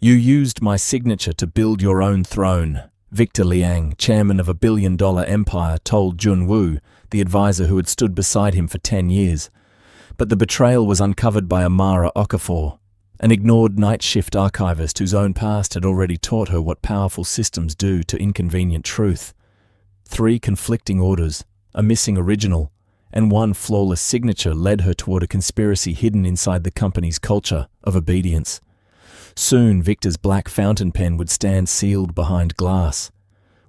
"You used my signature to build your own throne," Victor Liang, chairman of a billion-dollar empire, told Junwoo, the advisor who had stood beside him for 10 years. But the betrayal was uncovered by Amara Okafor, an ignored night shift archivist whose own past had already taught her what powerful systems do to inconvenient truth. 3 conflicting orders, a missing original, and 1 flawless signature led her toward a conspiracy hidden inside the company's culture of obedience. Soon, Victor's black fountain pen would stand sealed behind glass.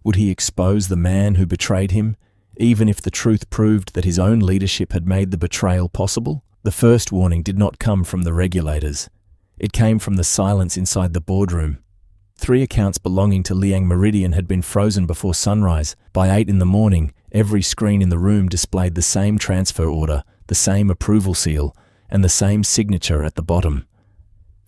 Would he expose the man who betrayed him, even if the truth proved that his own leadership had made the betrayal possible? The first warning did not come from the regulators. It came from the silence inside the boardroom. 3 accounts belonging to Liang Meridian had been frozen before sunrise. By 8 in the morning, every screen in the room displayed the same transfer order, the same approval seal, and the same signature at the bottom.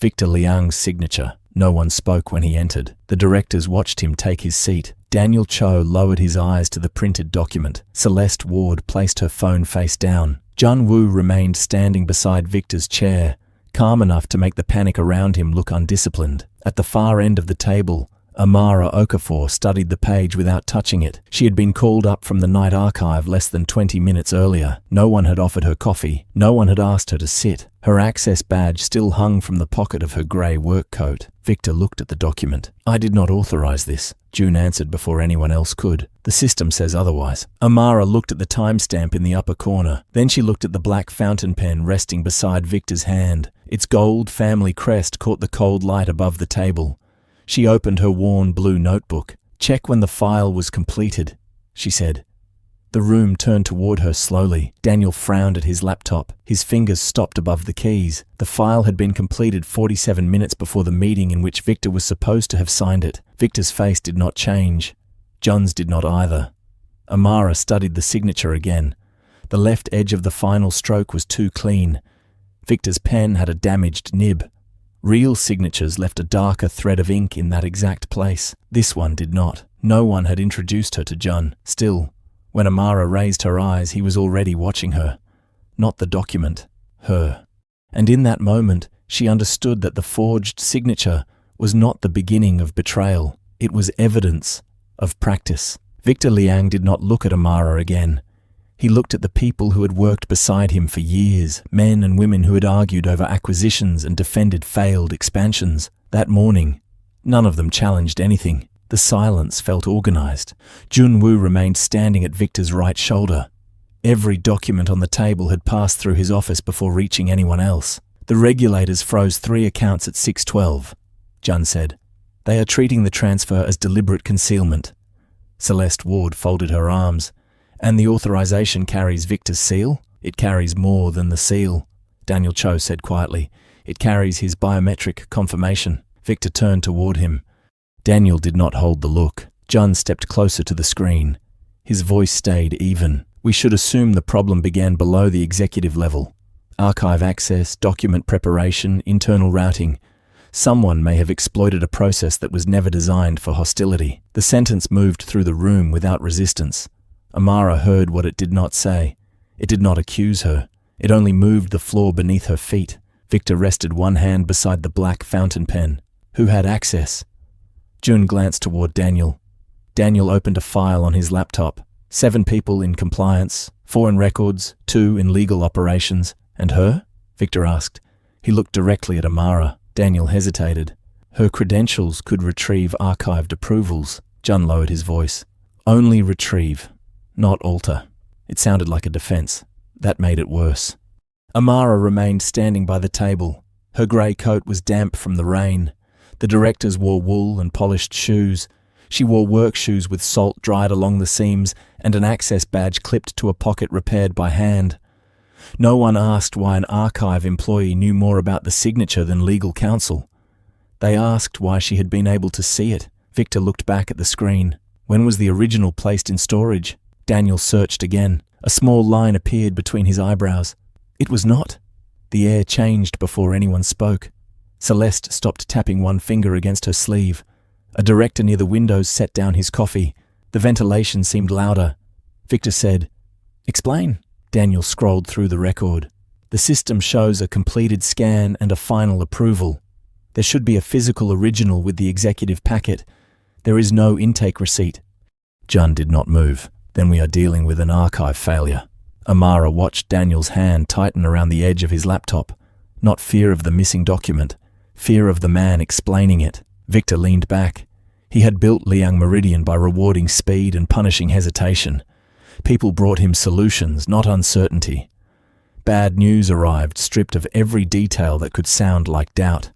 Victor Liang's signature. No one spoke when he entered. The directors watched him take his seat. Daniel Cho lowered his eyes to the printed document. Celeste Ward placed her phone face down. Jun Woo remained standing beside Victor's chair, calm enough to make the panic around him look undisciplined. At the far end of the table, Amara Okafor studied the page without touching it. She had been called up from the night archive less than 20 minutes earlier. No one had offered her coffee. No one had asked her to sit. Her access badge still hung from the pocket of her grey work coat. Victor looked at the document. "I did not authorize this," June answered before anyone else could. "The system says otherwise." Amara looked at the timestamp in the upper corner. Then she looked at the black fountain pen resting beside Victor's hand. Its gold family crest caught the cold light above the table. She opened her worn blue notebook. "Check when the file was completed," she said. The room turned toward her slowly. Daniel frowned at his laptop. His fingers stopped above the keys. The file had been completed 47 minutes before the meeting in which Victor was supposed to have signed it. Victor's face did not change. Jun's did not either. Amara studied the signature again. The left edge of the final stroke was too clean. Victor's pen had a damaged nib. Real signatures left a darker thread of ink in that exact place. This one did not. No one had introduced her to Jun. Still, when Amara raised her eyes, he was already watching her. Not the document, her. And in that moment, she understood that the forged signature was not the beginning of betrayal. It was evidence of practice. Victor Liang did not look at Amara again. He looked at the people who had worked beside him for years, men and women who had argued over acquisitions and defended failed expansions. That morning, none of them challenged anything. The silence felt organized. Junwoo remained standing at Victor's right shoulder. Every document on the table had passed through his office before reaching anyone else. "The regulators froze 3 accounts at 6:12, Jun said. "They are treating the transfer as deliberate concealment." Celeste Ward folded her arms. "And the authorization carries Victor's seal?" "It carries more than the seal," Daniel Cho said quietly. "It carries his biometric confirmation." Victor turned toward him. Daniel did not hold the look. Jun stepped closer to the screen. His voice stayed even. "We should assume the problem began below the executive level. Archive access, document preparation, internal routing. Someone may have exploited a process that was never designed for hostility." The sentence moved through the room without resistance. Amara heard what it did not say. It did not accuse her. It only moved the floor beneath her feet. Victor rested one hand beside the black fountain pen. Who had access? June glanced toward Daniel. Daniel opened a file on his laptop. 7 people in compliance, 4 in records, 2 in legal operations. "And her?" Victor asked. He looked directly at Amara. Daniel hesitated. "Her credentials could retrieve archived approvals." Jun lowered his voice. "Only retrieve, not alter." It sounded like a defense. That made it worse. Amara remained standing by the table. Her grey coat was damp from the rain. The directors wore wool and polished shoes. She wore work shoes with salt dried along the seams and an access badge clipped to a pocket repaired by hand. No one asked why an archive employee knew more about the signature than legal counsel. They asked why she had been able to see it. Victor looked back at the screen. When was the original placed in storage? Daniel searched again. A small line appeared between his eyebrows. It was not. The air changed before anyone spoke. Celeste stopped tapping one finger against her sleeve. A director near the windows set down his coffee. The ventilation seemed louder. Victor said, "Explain." Daniel scrolled through the record. "The system shows a completed scan and a final approval." There should be a physical original with the executive packet. There is no intake receipt. Jun did not move. Then we are dealing with an archive failure. Amara watched Daniel's hand tighten around the edge of his laptop. Not fear of the missing document, fear of the man explaining it. Victor leaned back. He had built Liang Meridian by rewarding speed and punishing hesitation. People brought him solutions, not uncertainty. Bad news arrived, stripped of every detail that could sound like doubt.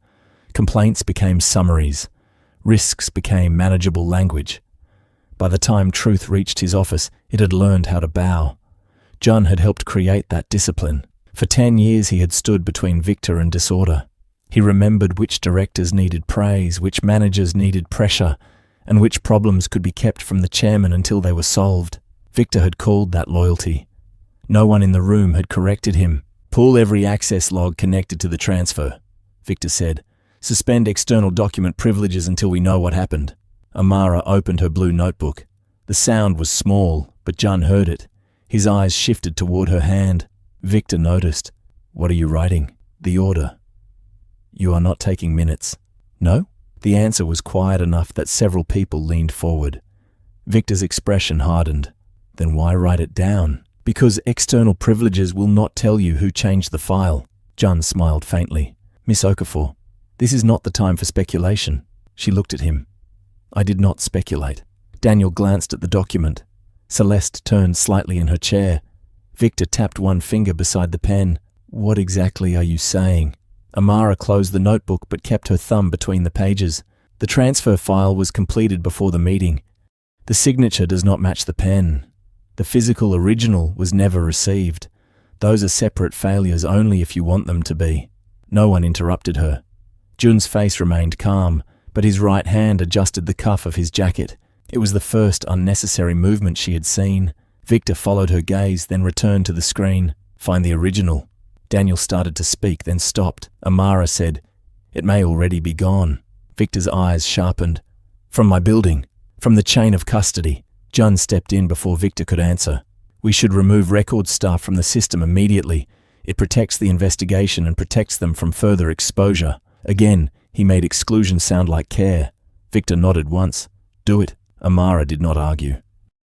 Complaints became summaries. Risks became manageable language. By the time truth reached his office, it had learned how to bow. Jun had helped create that discipline. For 10 years he had stood between Victor and disorder. He remembered which directors needed praise, which managers needed pressure, and which problems could be kept from the chairman until they were solved. Victor had called that loyalty. No one in the room had corrected him. "Pull every access log connected to the transfer," Victor said. "Suspend external document privileges until we know what happened." Amara opened her blue notebook. The sound was small, but Jun heard it. His eyes shifted toward her hand. Victor noticed. "What are you writing?" "The order." "You are not taking minutes." "No?" The answer was quiet enough that several people leaned forward. Victor's expression hardened. "Then why write it down?" "Because external privileges will not tell you who changed the file." Jun smiled faintly. "Miss Okafor, this is not the time for speculation." She looked at him. "I did not speculate." Daniel glanced at the document. Celeste turned slightly in her chair. Victor tapped one finger beside the pen. "What exactly are you saying?" Amara closed the notebook but kept her thumb between the pages. "The transfer file was completed before the meeting. The signature does not match the pen. The physical original was never received. Those are separate failures only if you want them to be." No one interrupted her. Jun's face remained calm, but his right hand adjusted the cuff of his jacket. It was the first unnecessary movement she had seen. Victor followed her gaze, then returned to the screen. "Find the original." Daniel started to speak, then stopped. Amara said, "It may already be gone." Victor's eyes sharpened. "From my building. From the chain of custody." Jun stepped in before Victor could answer. "We should remove record staff from the system immediately. It protects the investigation and protects them from further exposure." Again, he made exclusion sound like care. Victor nodded once. "Do it." Amara did not argue.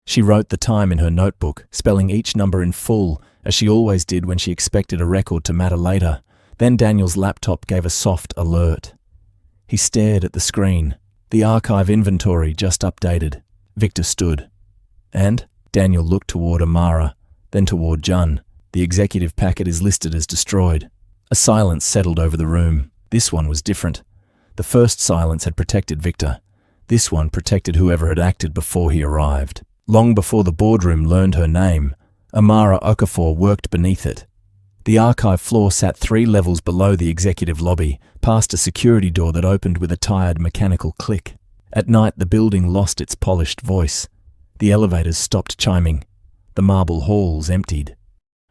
She wrote the time in her notebook, spelling each number in full, as she always did when she expected a record to matter later. Then Daniel's laptop gave a soft alert. He stared at the screen. The archive inventory just updated. Victor stood. "And?" Daniel looked toward Amara, then toward Jun. "The executive packet is listed as destroyed." A silence settled over the room. This one was different. The first silence had protected Victor. This one protected whoever had acted before he arrived. Long before the boardroom learned her name, Amara Okafor worked beneath it. The archive floor sat 3 levels below the executive lobby, past a security door that opened with a tired mechanical click. At night, the building lost its polished voice. The elevators stopped chiming. The marble halls emptied.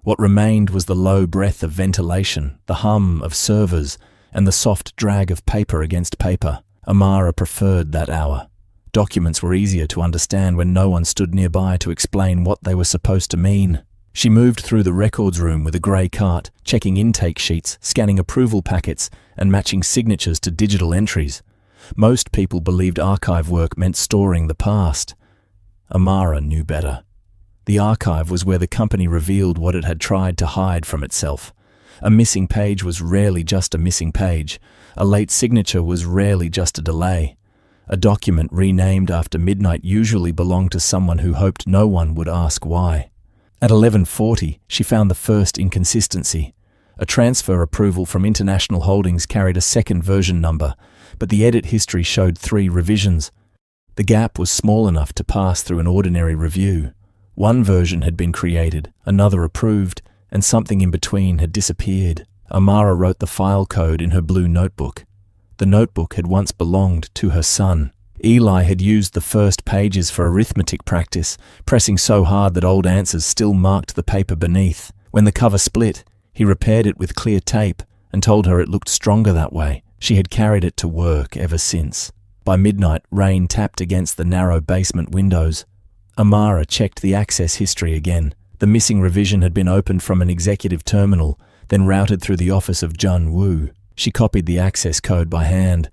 What remained was the low breath of ventilation, the hum of servers, and the soft drag of paper against paper. Amara preferred that hour. Documents were easier to understand when no one stood nearby to explain what they were supposed to mean. She moved through the records room with a grey cart, checking intake sheets, scanning approval packets, and matching signatures to digital entries. Most people believed archive work meant storing the past. Amara knew better. The archive was where the company revealed what it had tried to hide from itself. A missing page was rarely just a missing page. A late signature was rarely just a delay. A document renamed after midnight usually belonged to someone who hoped no one would ask why. At 11:40, she found the first inconsistency. A transfer approval from International Holdings carried a second version number, but the edit history showed 3 revisions. The gap was small enough to pass through an ordinary review. One version had been created, another approved, and something in between had disappeared. Amara wrote the file code in her blue notebook. The notebook had once belonged to her son. Eli had used the first pages for arithmetic practice, pressing so hard that old answers still marked the paper beneath. When the cover split, he repaired it with clear tape and told her it looked stronger that way. She had carried it to work ever since. By midnight, rain tapped against the narrow basement windows. Amara checked the access history again. The missing revision had been opened from an executive terminal, then routed through the office of Jun Woo. She copied the access code by hand.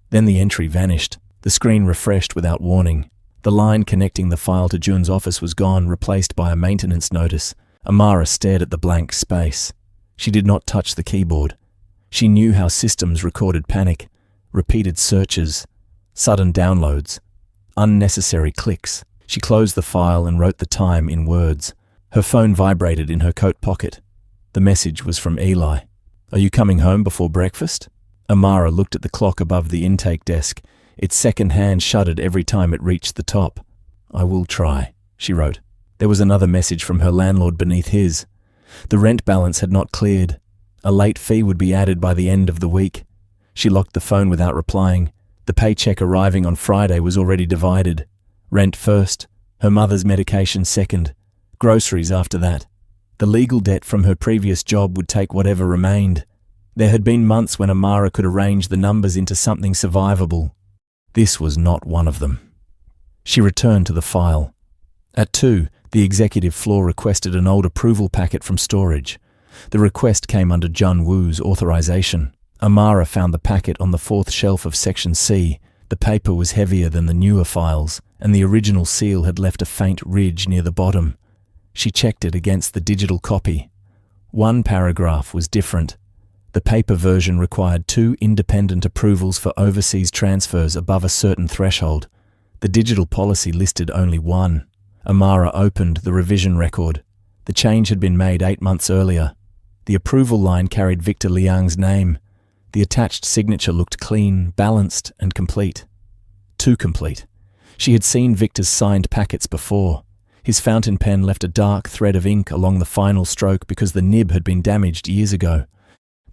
Then the entry vanished. The screen refreshed without warning. The line connecting the file to Jun's office was gone, replaced by a maintenance notice. Amara stared at the blank space. She did not touch the keyboard. She knew how systems recorded panic, repeated searches, sudden downloads, unnecessary clicks. She closed the file and wrote the time in words. Her phone vibrated in her coat pocket. The message was from Eli. "Are you coming home before breakfast?" Amara looked at the clock above the intake desk. Its second hand shuddered every time it reached the top. "I will try," she wrote. There was another message from her landlord beneath his. The rent balance had not cleared. A late fee would be added by the end of the week. She locked the phone without replying. The paycheck arriving on Friday was already divided. Rent first, her mother's medication second, groceries after that. The legal debt from her previous job would take whatever remained. There had been months when Amara could arrange the numbers into something survivable. This was not one of them. She returned to the file. At 2, the executive floor requested an old approval packet from storage. The request came under Jun Woo's authorization. Amara found the packet on the 4th shelf of Section C. The paper was heavier than the newer files, and the original seal had left a faint ridge near the bottom. She checked it against the digital copy. One paragraph was different. The paper version required 2 independent approvals for overseas transfers above a certain threshold. The digital policy listed only 1. Amara opened the revision record. The change had been made 8 months earlier. The approval line carried Victor Liang's name. The attached signature looked clean, balanced, and complete. Too complete. She had seen Victor's signed packets before. His fountain pen left a dark thread of ink along the final stroke because the nib had been damaged years ago.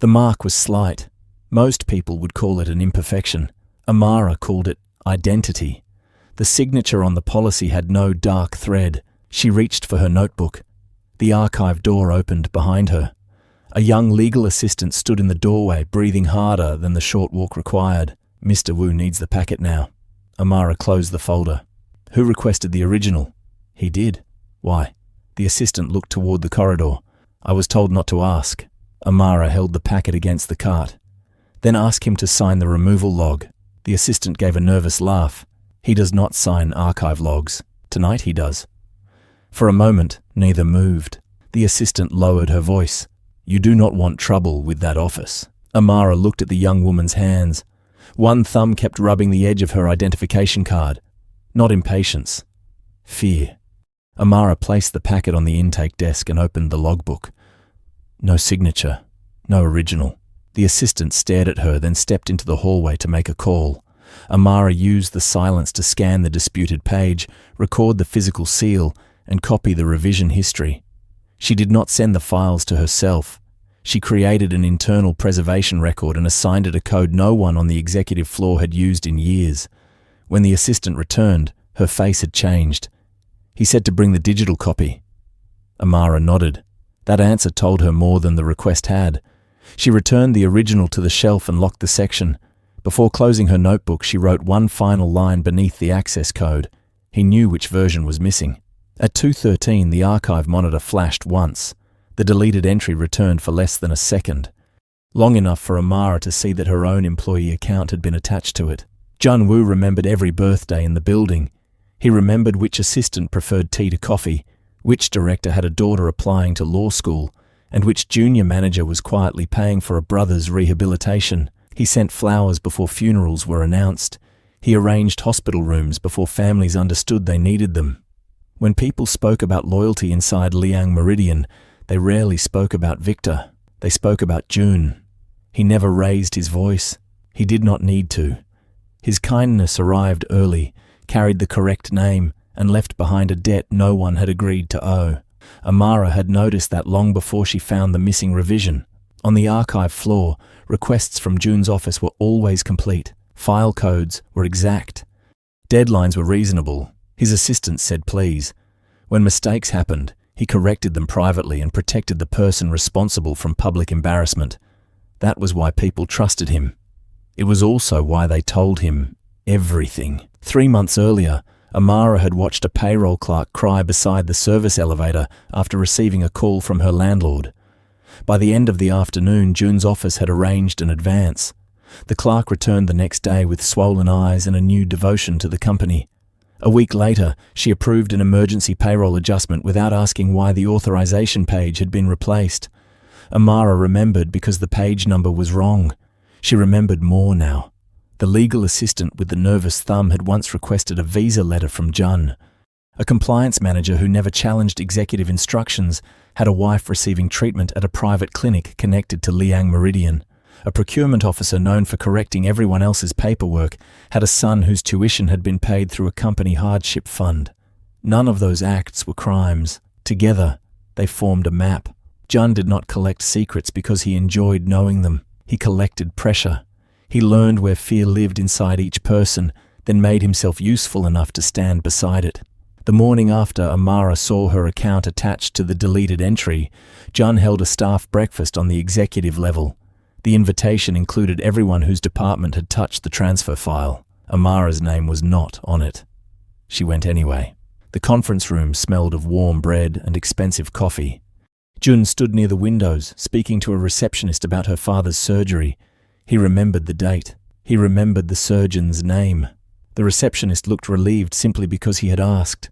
The mark was slight. Most people would call it an imperfection. Amara called it identity. The signature on the policy had no dark thread. She reached for her notebook. The archive door opened behind her. A young legal assistant stood in the doorway, breathing harder than the short walk required. "Mr. Wu needs the packet now." Amara closed the folder. "Who requested the original?" "He did." "Why?" The assistant looked toward the corridor. "I was told not to ask." Amara held the packet against the cart. "Then ask him to sign the removal log." The assistant gave a nervous laugh. "He does not sign archive logs. Tonight he does." For a moment, neither moved. The assistant lowered her voice. "You do not want trouble with that office." Amara looked at the young woman's hands. One thumb kept rubbing the edge of her identification card. Not impatience. Fear. Amara placed the packet on the intake desk and opened the logbook. No signature. No original. The assistant stared at her, then stepped into the hallway to make a call. Amara used the silence to scan the disputed page, record the physical seal, and copy the revision history. She did not send the files to herself. She created an internal preservation record and assigned it a code no one on the executive floor had used in years. When the assistant returned, her face had changed. He said to bring the digital copy. Amara nodded. That answer told her more than the request had. She returned the original to the shelf and locked the section. Before closing her notebook, she wrote one final line beneath the access code. He knew which version was missing. At 2:13, the archive monitor flashed once. The deleted entry returned for less than a second, long enough for Amara to see that her own employee account had been attached to it. Jun Woo remembered every birthday in the building. He remembered which assistant preferred tea to coffee, which director had a daughter applying to law school, and which junior manager was quietly paying for a brother's rehabilitation. He sent flowers before funerals were announced. He arranged hospital rooms before families understood they needed them. When people spoke about loyalty inside Liang Meridian, they rarely spoke about Victor. They spoke about June. He never raised his voice. He did not need to. His kindness arrived early, carried the correct name, and left behind a debt no one had agreed to owe. Amara had noticed that long before she found the missing revision. On the archive floor, requests from June's office were always complete. File codes were exact. Deadlines were reasonable. His assistant said please. When mistakes happened, he corrected them privately and protected the person responsible from public embarrassment. That was why people trusted him. It was also why they told him everything. 3 months earlier, Amara had watched a payroll clerk cry beside the service elevator after receiving a call from her landlord. By the end of the afternoon, Jun's office had arranged an advance. The clerk returned the next day with swollen eyes and a new devotion to the company. A week later, she approved an emergency payroll adjustment without asking why the authorization page had been replaced. Amara remembered because the page number was wrong. She remembered more now. The legal assistant with the nervous thumb had once requested a visa letter from Jun. A compliance manager who never challenged executive instructions had a wife receiving treatment at a private clinic connected to Liang Meridian. A procurement officer known for correcting everyone else's paperwork had a son whose tuition had been paid through a company hardship fund. None of those acts were crimes. Together, they formed a map. Jun did not collect secrets because he enjoyed knowing them. He collected pressure. He learned where fear lived inside each person, then made himself useful enough to stand beside it. The morning after Amara saw her account attached to the deleted entry, Jun held a staff breakfast on the executive level. The invitation included everyone whose department had touched the transfer file. Amara's name was not on it. She went anyway. The conference room smelled of warm bread and expensive coffee. Jun stood near the windows, speaking to a receptionist about her father's surgery. He remembered the date. He remembered the surgeon's name. The receptionist looked relieved simply because he had asked.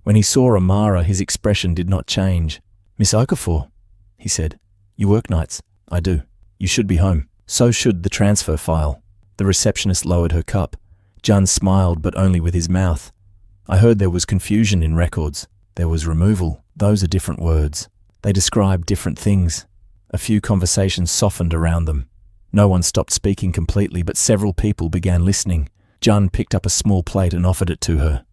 When he saw Amara, his expression did not change. "Miss Okafor," he said. "You work nights?" "I do." "You should be home." "So should the transfer file." The receptionist lowered her cup. Jun smiled, but only with his mouth. "I heard there was confusion in records. There was removal. Those are different words. They describe different things." A few conversations softened around them. No one stopped speaking completely, but several people began listening. Jun picked up a small plate and offered it to her.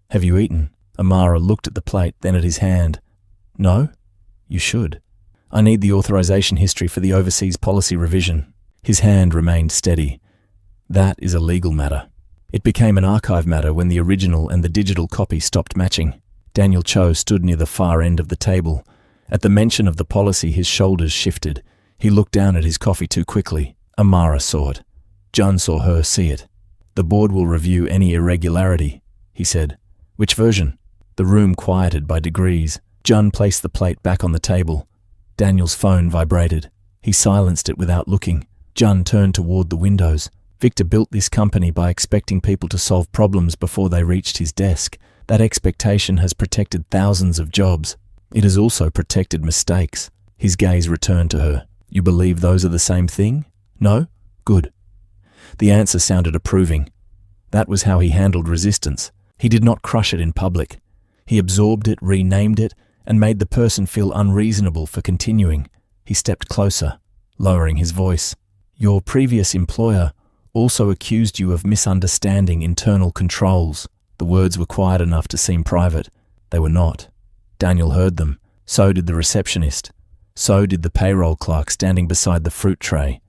"Have you eaten?" Amara looked at the plate, then at his hand. "No? You should." "I need the authorization history for the overseas policy revision." His hand remained steady. "That is a legal matter." It became an archive matter when the original and the digital copy stopped matching. Daniel Cho stood near the far end of the table. At the mention of the policy, his shoulders shifted. He looked down at his coffee too quickly. Amara saw it. Jun saw her see it. "The board will review any irregularity," he said. "Which version?" The room quieted by degrees. Jun placed the plate back on the table. Daniel's phone vibrated. He silenced it without looking. Jun turned toward the windows. Victor built this company by expecting people to solve problems before they reached his desk. That expectation has protected thousands of jobs. It has also protected mistakes. His gaze returned to her. "You believe those are the same thing?" "No?" "Good." The answer sounded approving. That was how he handled resistance. He did not crush it in public. He absorbed it, renamed it, and made the person feel unreasonable for continuing. He stepped closer, lowering his voice. "Your previous employer also accused you of misunderstanding internal controls." The words were quiet enough to seem private. They were not. Daniel heard them. So did the receptionist. So did the payroll clerk standing beside the fruit tray.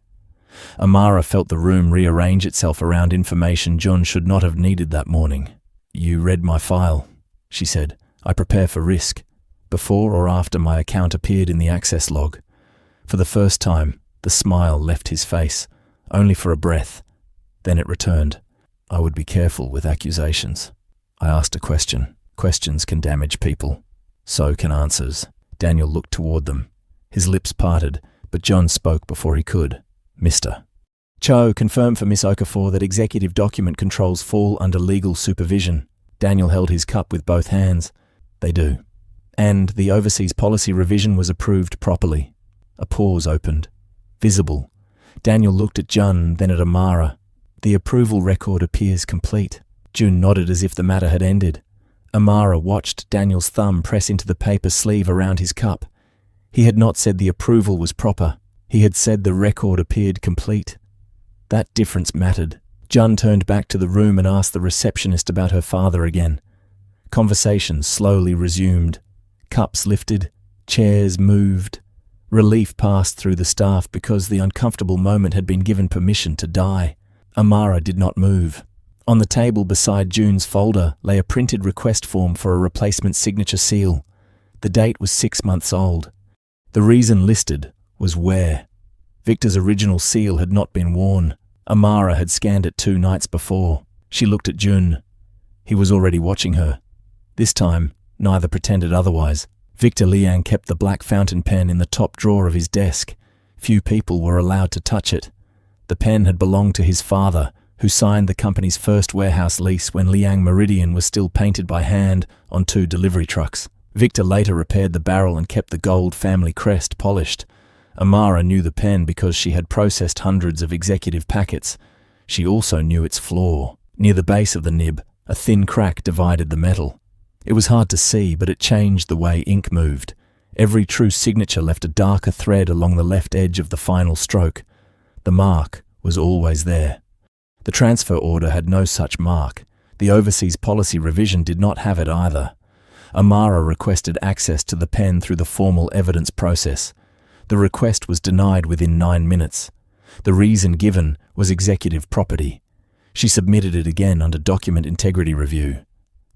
Amara felt the room rearrange itself around information Jun should not have needed that morning. "You read my file," she said. "I prepare for risk. Before or after my account appeared in the access log." For the first time, the smile left his face, only for a breath. Then it returned. "I would be careful with accusations." I asked a question. Questions can damage people. So can answers. Daniel looked toward them. His lips parted, but Jun spoke before he could. "Mr. Cho, confirm for Miss Okafor that executive document controls fall under legal supervision." Daniel held his cup with both hands. "They do." "And the overseas policy revision was approved properly." A pause opened. Visible. Daniel looked at Jun, then at Amara. "The approval record appears complete." Jun nodded as if the matter had ended. Amara watched Daniel's thumb press into the paper sleeve around his cup. He had not said the approval was proper. He had said the record appeared complete. That difference mattered. Jun turned back to the room and asked the receptionist about her father again. Conversation slowly resumed. Cups lifted. Chairs moved. Relief passed through the staff because the uncomfortable moment had been given permission to die. Amara did not move. On the table beside Jun's folder lay a printed request form for a replacement signature seal. The date was 6 months old. The reason listed was wear. Victor's original seal had not been worn. Amara had scanned it 2 nights before. She looked at Jun. He was already watching her. This time, neither pretended otherwise. Victor Liang kept the black fountain pen in the top drawer of his desk. Few people were allowed to touch it. The pen had belonged to his father, who signed the company's first warehouse lease when Liang Meridian was still painted by hand on 2 delivery trucks. Victor later repaired the barrel and kept the gold family crest polished. Amara knew the pen because she had processed hundreds of executive packets. She also knew its flaw. Near the base of the nib, a thin crack divided the metal. It was hard to see, but it changed the way ink moved. Every true signature left a darker thread along the left edge of the final stroke. The mark was always there. The transfer order had no such mark. The overseas policy revision did not have it either. Amara requested access to the pen through the formal evidence process. The request was denied within 9 minutes. The reason given was executive property. She submitted it again under document integrity review.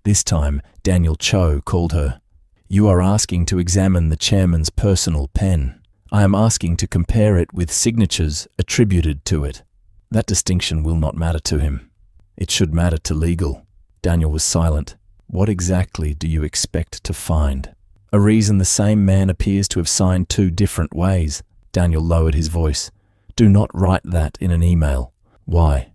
This time, Daniel Cho called her. "You are asking to examine the chairman's personal pen. I am asking to compare it with signatures attributed to it." That distinction will not matter to him. It should matter to legal. Daniel was silent. "What exactly do you expect to find?" "A reason the same man appears to have signed 2 different ways." Daniel lowered his voice. "Do not write that in an email." "Why?"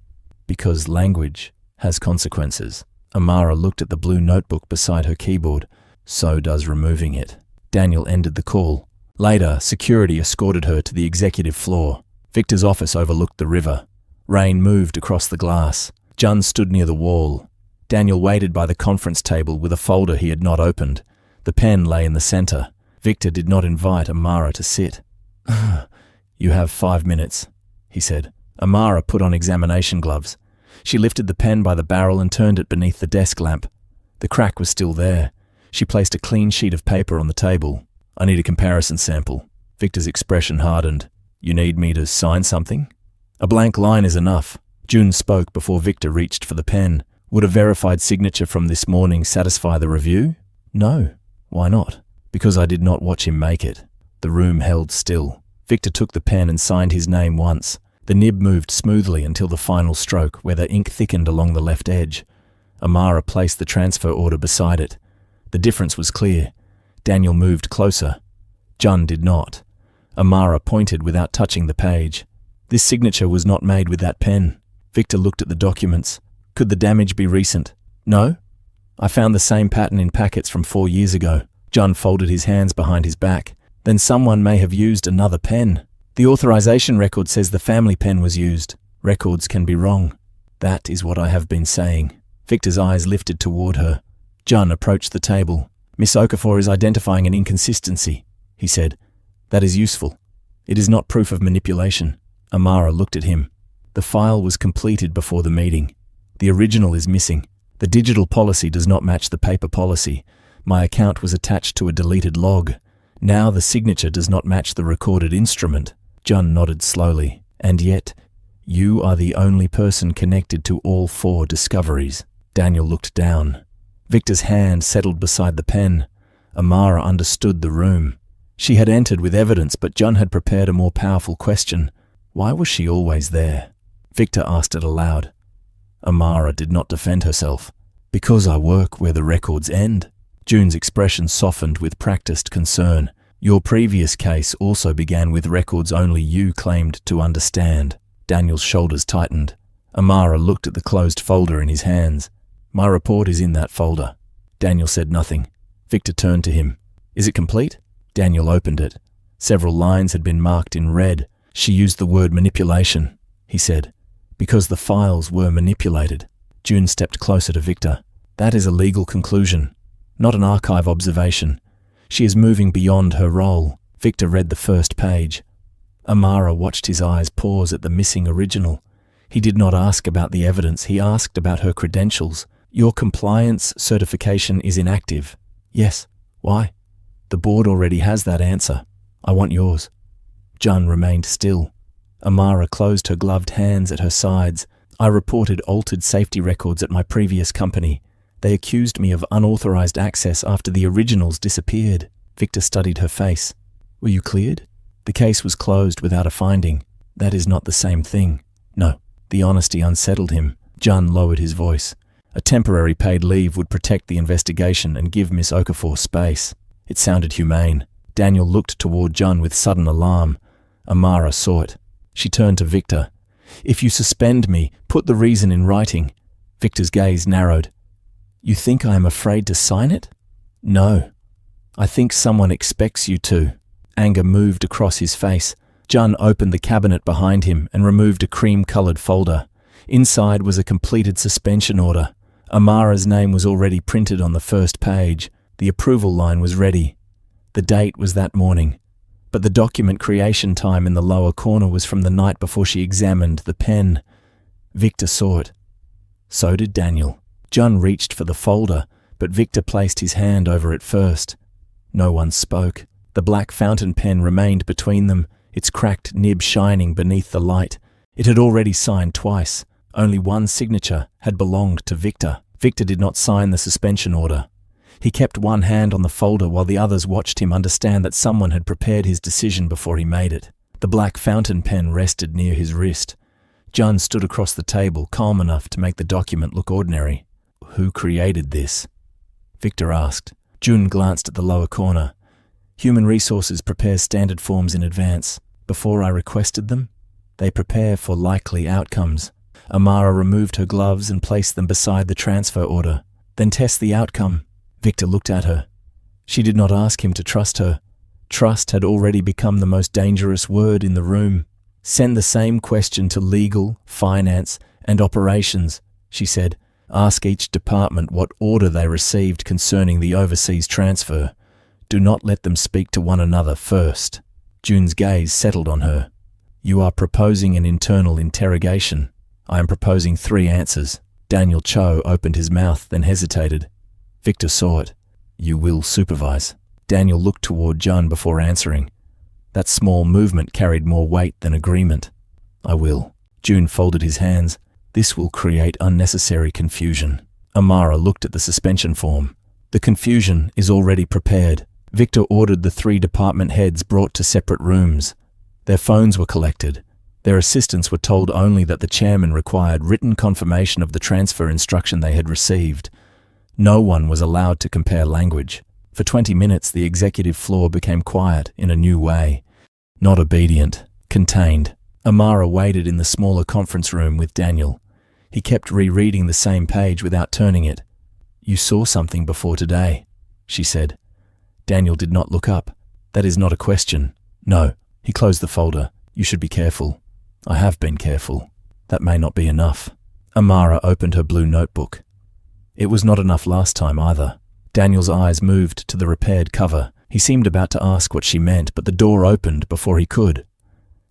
"Because language has consequences." Amara looked at the blue notebook beside her keyboard. "So does removing it." Daniel ended the call. Later, security escorted her to the executive floor. Victor's office overlooked the river. Rain moved across the glass. Jun stood near the wall. Daniel waited by the conference table with a folder he had not opened. The pen lay in the center. Victor did not invite Amara to sit. "You have 5 minutes," he said. Amara put on examination gloves. She lifted the pen by the barrel and turned it beneath the desk lamp. The crack was still there. She placed a clean sheet of paper on the table. "I need a comparison sample." Victor's expression hardened. "You need me to sign something?" "A blank line is enough." Jun spoke before Victor reached for the pen. "Would a verified signature from this morning satisfy the review?" "No." "Why not?" "Because I did not watch him make it." The room held still. Victor took the pen and signed his name once. The nib moved smoothly until the final stroke, where the ink thickened along the left edge. Amara placed the transfer order beside it. The difference was clear. Daniel moved closer. Jun did not. Amara pointed without touching the page. "This signature was not made with that pen." Victor looked at the documents. "Could the damage be recent?" "No. I found the same pattern in packets from 4 years ago." Jun folded his hands behind his back. "Then someone may have used another pen. The authorization record says the family pen was used. Records can be wrong." "That is what I have been saying." Victor's eyes lifted toward her. Jun approached the table. "Miss Okafor is identifying an inconsistency," he said. "That is useful. It is not proof of manipulation." Amara looked at him. "The file was completed before the meeting. The original is missing. The digital policy does not match the paper policy. My account was attached to a deleted log. Now the signature does not match the recorded instrument." Jun nodded slowly. "And yet, you are the only person connected to all 4 discoveries." Daniel looked down. Victor's hand settled beside the pen. Amara understood the room. She had entered with evidence, but Jun had prepared a more powerful question. Why was she always there? Victor asked it aloud. Amara did not defend herself. "Because I work where the records end." Jun's expression softened with practiced concern. "Your previous case also began with records only you claimed to understand." Daniel's shoulders tightened. Amara looked at the closed folder in his hands. "My report is in that folder." Daniel said nothing. Victor turned to him. "Is it complete?" Daniel opened it. Several lines had been marked in red. "She used the word manipulation," he said, "because the files were manipulated." Jun stepped closer to Victor. "That is a legal conclusion, not an archive observation. She is moving beyond her role." Victor read the first page. Amara watched his eyes pause at the missing original. He did not ask about the evidence, he asked about her credentials. "Your compliance certification is inactive." "Yes. Why?" "The board already has that answer. I want yours." Jun remained still. Amara closed her gloved hands at her sides. "I reported altered safety records at my previous company. They accused me of unauthorized access after the originals disappeared." Victor studied her face. "Were you cleared?" "The case was closed without a finding." "That is not the same thing." "No." The honesty unsettled him. Jun lowered his voice. "A temporary paid leave would protect the investigation and give Miss Okafor space." It sounded humane. Daniel looked toward Jun with sudden alarm. Amara saw it. She turned to Victor. "If you suspend me, put the reason in writing." Victor's gaze narrowed. "You think I am afraid to sign it?" "No. I think someone expects you to." Anger moved across his face. Jun opened the cabinet behind him and removed a cream-colored folder. Inside was a completed suspension order. Amara's name was already printed on the first page. The approval line was ready. The date was that morning. But the document creation time in the lower corner was from the night before she examined the pen. Victor saw it. So did Daniel. Jun reached for the folder, but Victor placed his hand over it first. No one spoke. The black fountain pen remained between them, its cracked nib shining beneath the light. It had already signed twice. Only one signature had belonged to Victor. Victor did not sign the suspension order. He kept one hand on the folder while the others watched him understand that someone had prepared his decision before he made it. The black fountain pen rested near his wrist. Jun stood across the table, calm enough to make the document look ordinary. "Who created this?" Victor asked. Jun glanced at the lower corner. "Human Resources prepares standard forms in advance. Before I requested them, they prepare for likely outcomes." Amara removed her gloves and placed them beside the transfer order. "Then test the outcome." Victor looked at her. She did not ask him to trust her. Trust had already become the most dangerous word in the room. "Send the same question to legal, finance, and operations," she said. "Ask each department what order they received concerning the overseas transfer. Do not let them speak to one another first." Jun's gaze settled on her. "You are proposing an internal interrogation. I am proposing 3 answers." Daniel Cho opened his mouth, then hesitated. Victor saw it. "You will supervise." Daniel looked toward Jun before answering. That small movement carried more weight than agreement. "I will." Jun folded his hands. "This will create unnecessary confusion." Amara looked at the suspension form. "The confusion is already prepared." Victor ordered the 3 department heads brought to separate rooms. Their phones were collected. Their assistants were told only that the chairman required written confirmation of the transfer instruction they had received. No one was allowed to compare language. For 20 minutes, the executive floor became quiet in a new way. Not obedient, contained. Amara waited in the smaller conference room with Daniel. He kept rereading the same page without turning it. "You saw something before today," she said. Daniel did not look up. "That is not a question." "No." He closed the folder. "You should be careful." "I have been careful." "That may not be enough." Amara opened her blue notebook. "It was not enough last time either." Daniel's eyes moved to the repaired cover. He seemed about to ask what she meant, but the door opened before he could.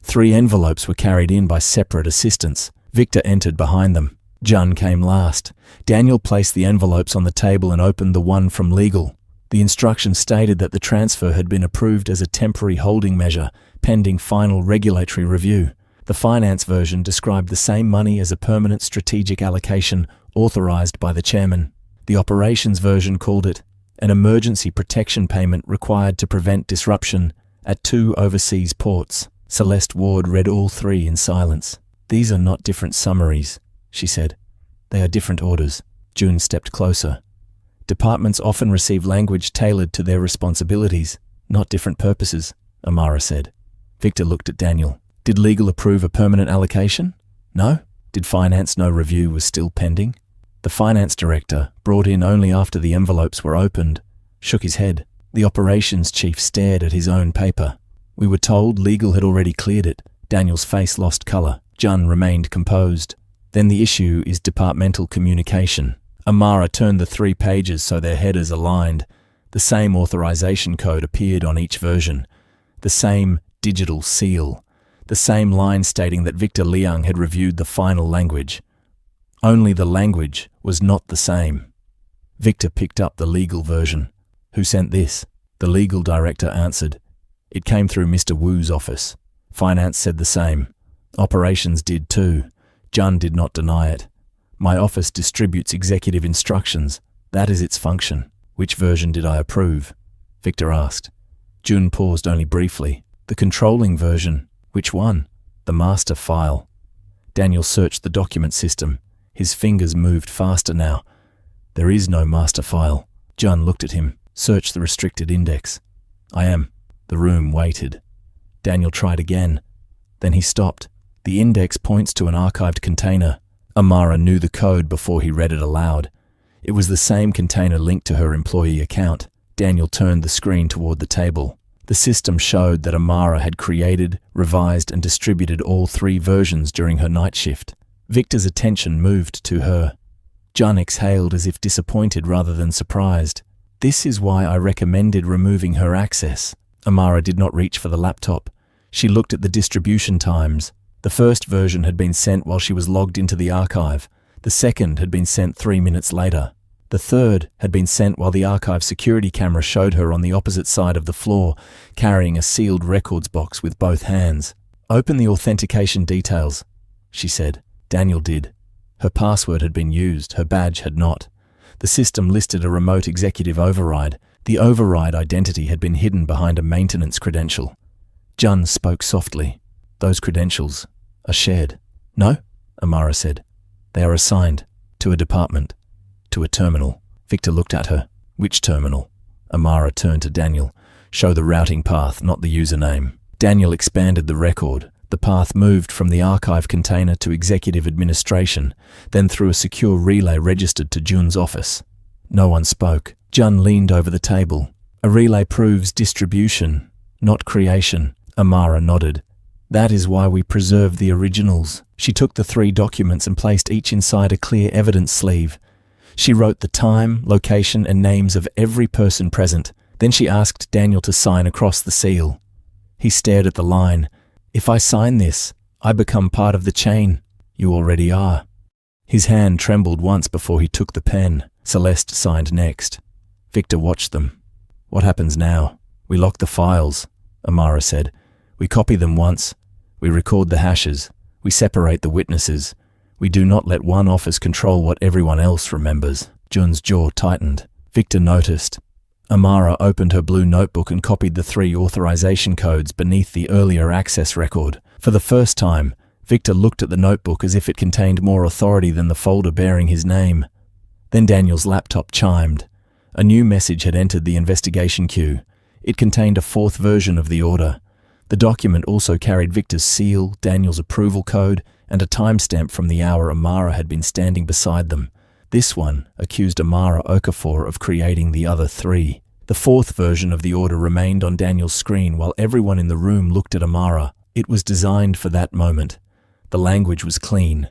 3 envelopes were carried in by separate assistants. Victor entered behind them. Jun came last. Daniel placed the envelopes on the table and opened the one from legal. The instructions stated that the transfer had been approved as a temporary holding measure, pending final regulatory review. The finance version described the same money as a permanent strategic allocation authorized by the chairman. The operations version called it an emergency protection payment required to prevent disruption at 2 overseas ports. Celeste Ward read all 3 in silence. "These are not different summaries," she said. "They are different orders." Jun stepped closer. "Departments often receive language tailored to their responsibilities, not different purposes," Amara said. Victor looked at Daniel. "Did legal approve a permanent allocation? No? Did finance know review was still pending?" The finance director, brought in only after the envelopes were opened, shook his head. The operations chief stared at his own paper. "We were told legal had already cleared it." Daniel's face lost color. Jun remained composed. "Then the issue is departmental communication." Amara turned the 3 pages so their headers aligned. The same authorization code appeared on each version. The same digital seal. The same line stating that Victor Liang had reviewed the final language. Only the language was not the same. Victor picked up the legal version. "Who sent this?" The legal director answered. "It came through Mr. Wu's office." Finance said the same. Operations did too. Jun did not deny it. "My office distributes executive instructions. That is its function." "Which version did I approve?" Victor asked. Jun paused only briefly. "The controlling version." "Which one?" "The master file." Daniel searched the document system. His fingers moved faster now. "There is no master file." Jun looked at him. Search the restricted index. I am. The room waited. Daniel tried again. Then he stopped. The index points to an archived container. Amara knew the code before he read it aloud. It was the same container linked to her employee account. Daniel turned the screen toward the table. The system showed that Amara had created, revised, and distributed all 3 versions during her night shift. Victor's attention moved to her. Jun exhaled as if disappointed rather than surprised. This is why I recommended removing her access. Amara did not reach for the laptop. She looked at the distribution times. The first version had been sent while she was logged into the archive. The second had been sent 3 minutes later. The third had been sent while the archive security camera showed her on the opposite side of the floor, carrying a sealed records box with both hands. "Open the authentication details," she said. Daniel did. Her password had been used, her badge had not. The system listed a remote executive override. The override identity had been hidden behind a maintenance credential. Jun spoke softly. "Those credentials are shared." "No," Amara said. "They are assigned to a department, to a terminal." Victor looked at her. "Which terminal?" Amara turned to Daniel. "Show the routing path, not the username." Daniel expanded the record. The path moved from the archive container to executive administration, then through a secure relay registered to Jun's office. No one spoke. Jun leaned over the table. "A relay proves distribution, not creation." Amara nodded. "That is why we preserve the originals." She took the 3 documents and placed each inside a clear evidence sleeve. She wrote the time, location, and names of every person present. Then she asked Daniel to sign across the seal. He stared at the line. "If I sign this, I become part of the chain." "You already are." His hand trembled once before he took the pen. Celeste signed next. Victor watched them. "What happens now?" "We lock the files," Amara said. "We copy them once. We record the hashes. We separate the witnesses. We do not let one office control what everyone else remembers." Jun's jaw tightened. Victor noticed. Amara opened her blue notebook and copied the 3 authorization codes beneath the earlier access record. For the first time, Victor looked at the notebook as if it contained more authority than the folder bearing his name. Then Daniel's laptop chimed. A new message had entered the investigation queue. It contained a 4th version of the order. The document also carried Victor's seal, Daniel's approval code, and a timestamp from the hour Amara had been standing beside them. This one accused Amara Okafor of creating the other 3. The 4th version of the order remained on Daniel's screen while everyone in the room looked at Amara. It was designed for that moment. The language was clean.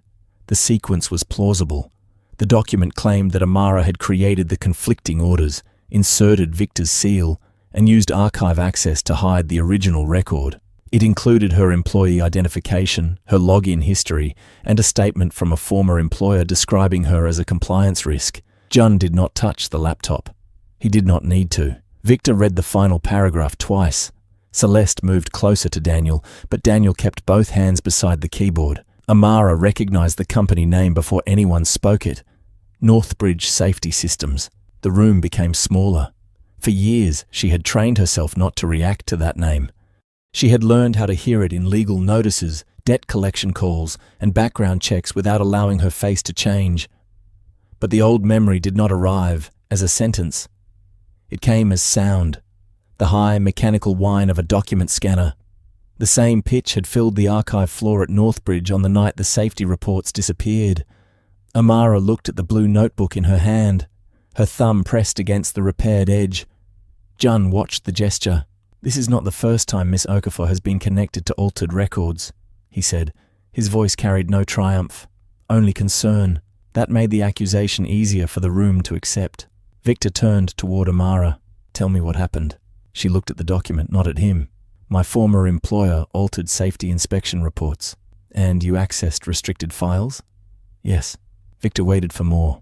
The sequence was plausible. The document claimed that Amara had created the conflicting orders, inserted Victor's seal, and used archive access to hide the original record. It included her employee identification, her login history, and a statement from a former employer describing her as a compliance risk. Jun did not touch the laptop. He did not need to. Victor read the final paragraph twice. Celeste moved closer to Daniel, but Daniel kept both hands beside the keyboard. Amara recognized the company name before anyone spoke it. Northbridge Safety Systems. The room became smaller. For years, she had trained herself not to react to that name. She had learned how to hear it in legal notices, debt collection calls, and background checks without allowing her face to change. But the old memory did not arrive as a sentence. It came as sound, the high mechanical whine of a document scanner. The same pitch had filled the archive floor at Northbridge on the night the safety reports disappeared. Amara looked at the blue notebook in her hand, her thumb pressed against the repaired edge. Jun watched the gesture. "This is not the first time Miss Okafor has been connected to altered records," he said. His voice carried no triumph, only concern. That made the accusation easier for the room to accept. Victor turned toward Amara. "Tell me what happened." She looked at the document, not at him. "My former employer altered safety inspection reports." "And you accessed restricted files?" "Yes." Victor waited for more.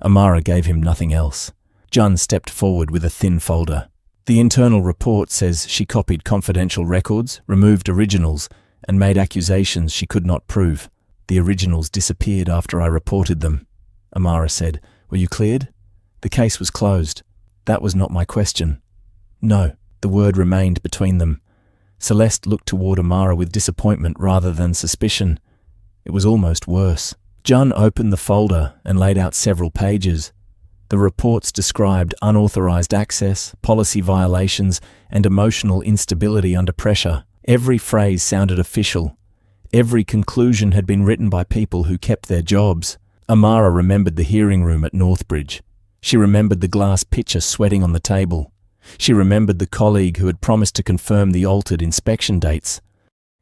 Amara gave him nothing else. Jun stepped forward with a thin folder. "The internal report says she copied confidential records, removed originals, and made accusations she could not prove. The originals disappeared after I reported them," Amara said. "Were you cleared?" "The case was closed." "That was not my question." "No." The word remained between them. Celeste looked toward Amara with disappointment rather than suspicion. It was almost worse. Jun opened the folder and laid out several pages. The reports described unauthorized access, policy violations, and emotional instability under pressure. Every phrase sounded official. Every conclusion had been written by people who kept their jobs. Amara remembered the hearing room at Northbridge. She remembered the glass pitcher sweating on the table. She remembered the colleague who had promised to confirm the altered inspection dates.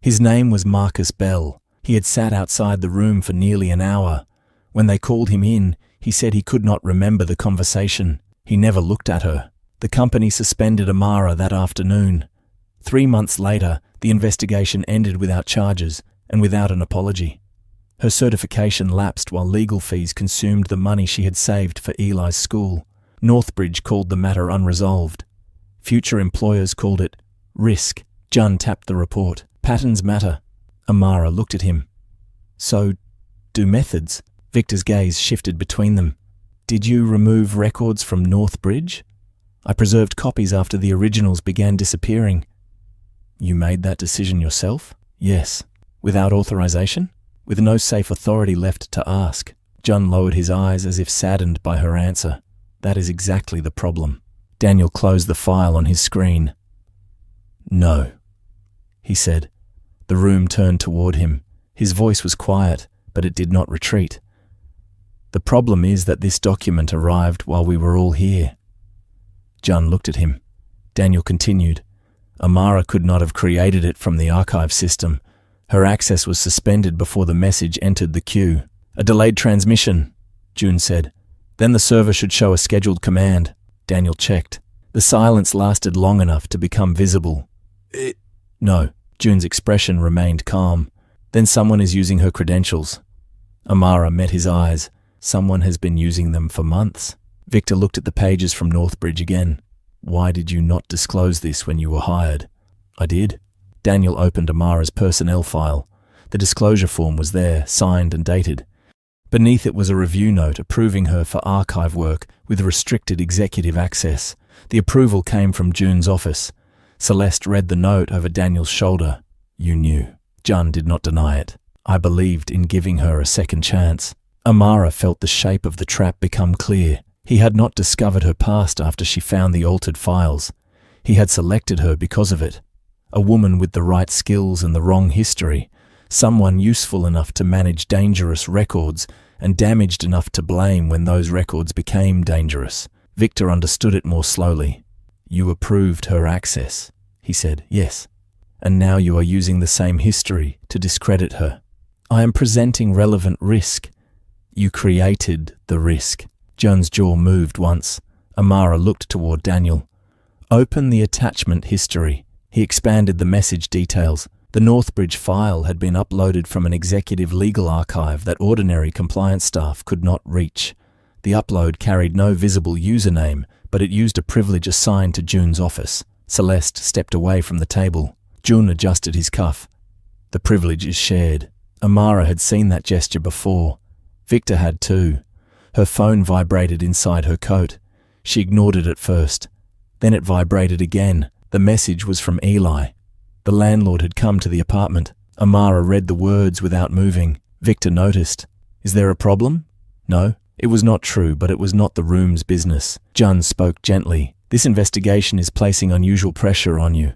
His name was Marcus Bell. He had sat outside the room for nearly an hour. When they called him in, he said he could not remember the conversation. He never looked at her. The company suspended Amara that afternoon. 3 months later, the investigation ended without charges and without an apology. Her certification lapsed while legal fees consumed the money she had saved for Eli's school. Northbridge called the matter unresolved. Future employers called it risk. Jun tapped the report. Patterns matter. Amara looked at him. So, do methods? Victor's gaze shifted between them. Did you remove records from Northbridge? I preserved copies after the originals began disappearing. You made that decision yourself? Yes. Without authorization? With no safe authority left to ask. Jun lowered his eyes as if saddened by her answer. That is exactly the problem. Daniel closed the file on his screen. No, he said. The room turned toward him. His voice was quiet, but it did not retreat. The problem is that this document arrived while we were all here. Jun looked at him. Daniel continued. Amara could not have created it from the archive system. Her access was suspended before the message entered the queue. A delayed transmission, June said. Then the server should show a scheduled command. Daniel checked. The silence lasted long enough to become visible. No. June's expression remained calm. Then someone is using her credentials. Amara met his eyes. Someone has been using them for months. Victor looked at the pages from Northbridge again. Why did you not disclose this when you were hired? I did. Daniel opened Amara's personnel file. The disclosure form was there, signed and dated. Beneath it was a review note approving her for archive work with restricted executive access. The approval came from June's office. Celeste read the note over Daniel's shoulder. You knew. Jun did not deny it. I believed in giving her a second chance. Amara felt the shape of the trap become clear. He had not discovered her past after she found the altered files. He had selected her because of it. A woman with the right skills and the wrong history. Someone useful enough to manage dangerous records and damaged enough to blame when those records became dangerous. Victor understood it more slowly. You approved her access, he said. Yes. And now you are using the same history to discredit her. I am presenting relevant risk. You created the risk. Jun's jaw moved once. Amara looked toward Daniel. Open the attachment history. He expanded the message details. The Northbridge file had been uploaded from an executive legal archive that ordinary compliance staff could not reach. The upload carried no visible username, but it used a privilege assigned to June's office. Celeste stepped away from the table. June adjusted his cuff. The privilege is shared. Amara had seen that gesture before. Victor had too. Her phone vibrated inside her coat. She ignored it at first. Then it vibrated again. The message was from Eli. The landlord had come to the apartment. Amara read the words without moving. Victor noticed. Is there a problem? No. It was not true, but it was not the room's business. Jun spoke gently. This investigation is placing unusual pressure on you.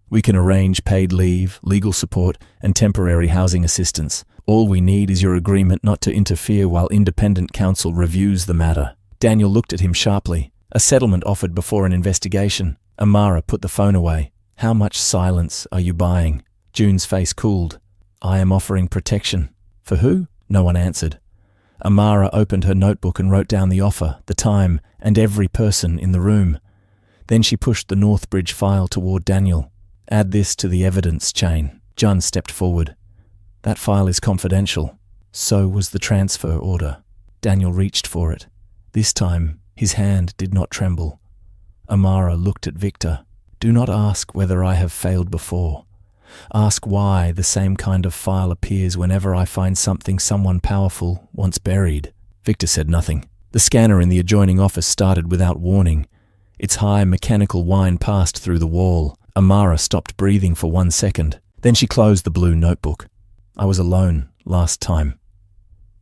We can arrange paid leave, legal support, and temporary housing assistance. All we need is your agreement not to interfere while independent counsel reviews the matter. Daniel looked at him sharply. A settlement offered before an investigation. Amara put the phone away. How much silence are you buying? June's face cooled. I am offering protection. For who? No one answered. Amara opened her notebook and wrote down the offer, the time, and every person in the room. Then she pushed the Northbridge file toward Daniel. Add this to the evidence chain. Jun stepped forward. That file is confidential. So was the transfer order. Daniel reached for it. This time, his hand did not tremble. Amara looked at Victor. Do not ask whether I have failed before. Ask why the same kind of file appears whenever I find something someone powerful once buried. Victor said nothing. The scanner in the adjoining office started without warning. Its high mechanical whine passed through the wall. Amara stopped breathing for 1 second. Then she closed the blue notebook. I was alone last time,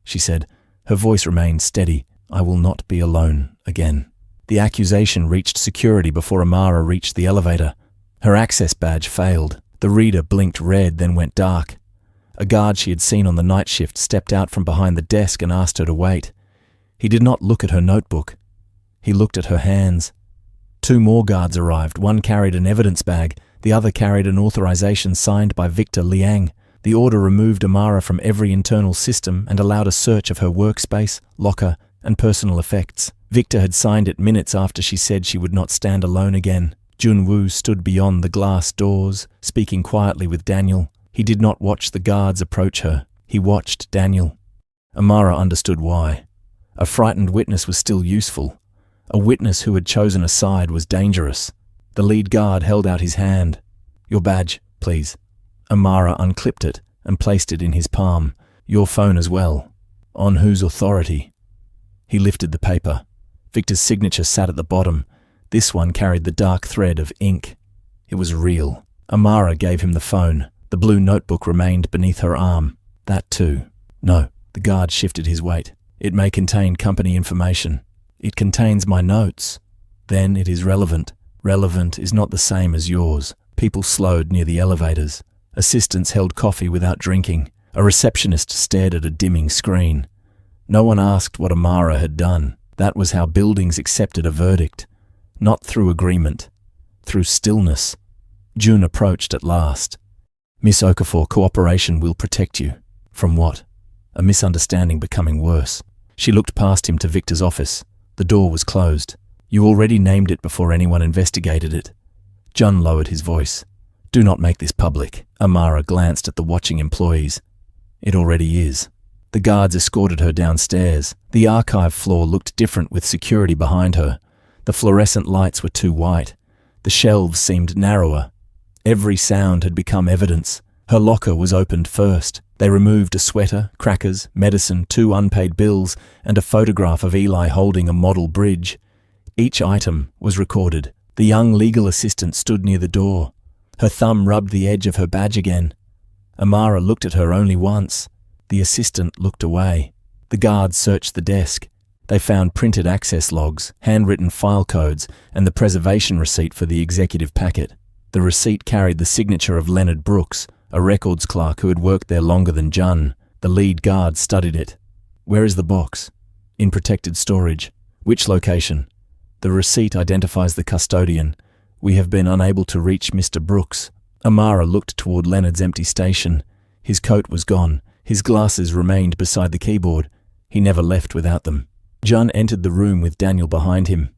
she said. Her voice remained steady. I will not be alone again. The accusation reached security before Amara reached the elevator. Her access badge failed. The reader blinked red, then went dark. A guard she had seen on the night shift stepped out from behind the desk and asked her to wait. He did not look at her notebook. He looked at her hands. 2 more guards arrived. One carried an evidence bag. The other carried an authorization signed by Victor Liang. The order removed Amara from every internal system and allowed a search of her workspace, locker, and personal effects. Victor had signed it minutes after she said she would not stand alone again. Junwoo stood beyond the glass doors, speaking quietly with Daniel. He did not watch the guards approach her. He watched Daniel. Amara understood why. A frightened witness was still useful. A witness who had chosen a side was dangerous. The lead guard held out his hand. Your badge, please. Amara unclipped it and placed it in his palm. Your phone as well. On whose authority? He lifted the paper. Victor's signature sat at the bottom. This one carried the dark thread of ink. It was real. Amara gave him the phone. The blue notebook remained beneath her arm. That too. No, the guard shifted his weight. It may contain company information. It contains my notes. Then it is relevant. Relevant is not the same as yours. People slowed near the elevators. Assistants held coffee without drinking. A receptionist stared at a dimming screen. No one asked what Amara had done. That was how buildings accepted a verdict. Not through agreement. Through stillness. June approached at last. Miss Okafor, cooperation will protect you. From what? A misunderstanding becoming worse. She looked past him to Victor's office. The door was closed. You already named it before anyone investigated it. Jun lowered his voice. Do not make this public. Amara glanced at the watching employees. It already is. The guards escorted her downstairs. The archive floor looked different with security behind her. The fluorescent lights were too white. The shelves seemed narrower. Every sound had become evidence. Her locker was opened first. They removed a sweater, crackers, medicine, 2 unpaid bills, and a photograph of Eli holding a model bridge. Each item was recorded. The young legal assistant stood near the door. Her thumb rubbed the edge of her badge again. Amara looked at her only once. The assistant looked away. The guards searched the desk. They found printed access logs, handwritten file codes, and the preservation receipt for the executive packet. The receipt carried the signature of Leonard Brooks, a records clerk who had worked there longer than Jun. The lead guard studied it. Where is the box? In protected storage. Which location? The receipt identifies the custodian. We have been unable to reach Mr. Brooks. Amara looked toward Leonard's empty station. His coat was gone. His glasses remained beside the keyboard. He never left without them. Jun entered the room with Daniel behind him.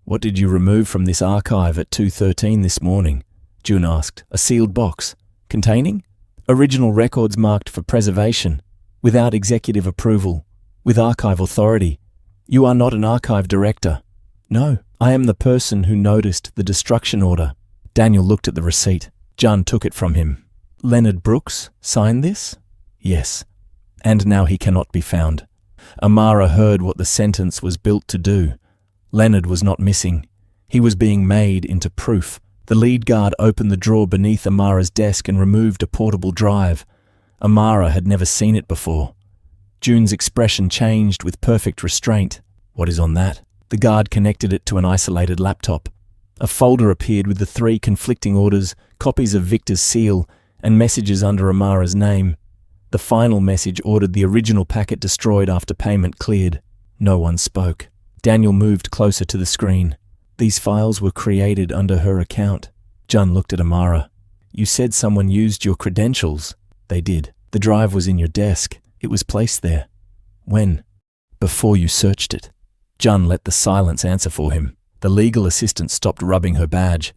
What did you remove from this archive at 2:13 this morning? Jun asked. A sealed box. Containing? Original records marked for preservation. Without executive approval. With archive authority. You are not an archive director. No, I am the person who noticed the destruction order. Daniel looked at the receipt. Jun took it from him. Leonard Brooks signed this? Yes. And now he cannot be found. Amara heard what the sentence was built to do. Leonard was not missing. He was being made into proof. The lead guard opened the drawer beneath Amara's desk and removed a portable drive. Amara had never seen it before. June's expression changed with perfect restraint. What is on that? The guard connected it to an isolated laptop. A folder appeared with the 3 conflicting orders, copies of Victor's seal, and messages under Amara's name. The final message ordered the original packet destroyed after payment cleared. No one spoke. Daniel moved closer to the screen. These files were created under her account. Jun looked at Amara. You said someone used your credentials. They did. The drive was in your desk. It was placed there. When? Before you searched it. Jun let the silence answer for him. The legal assistant stopped rubbing her badge.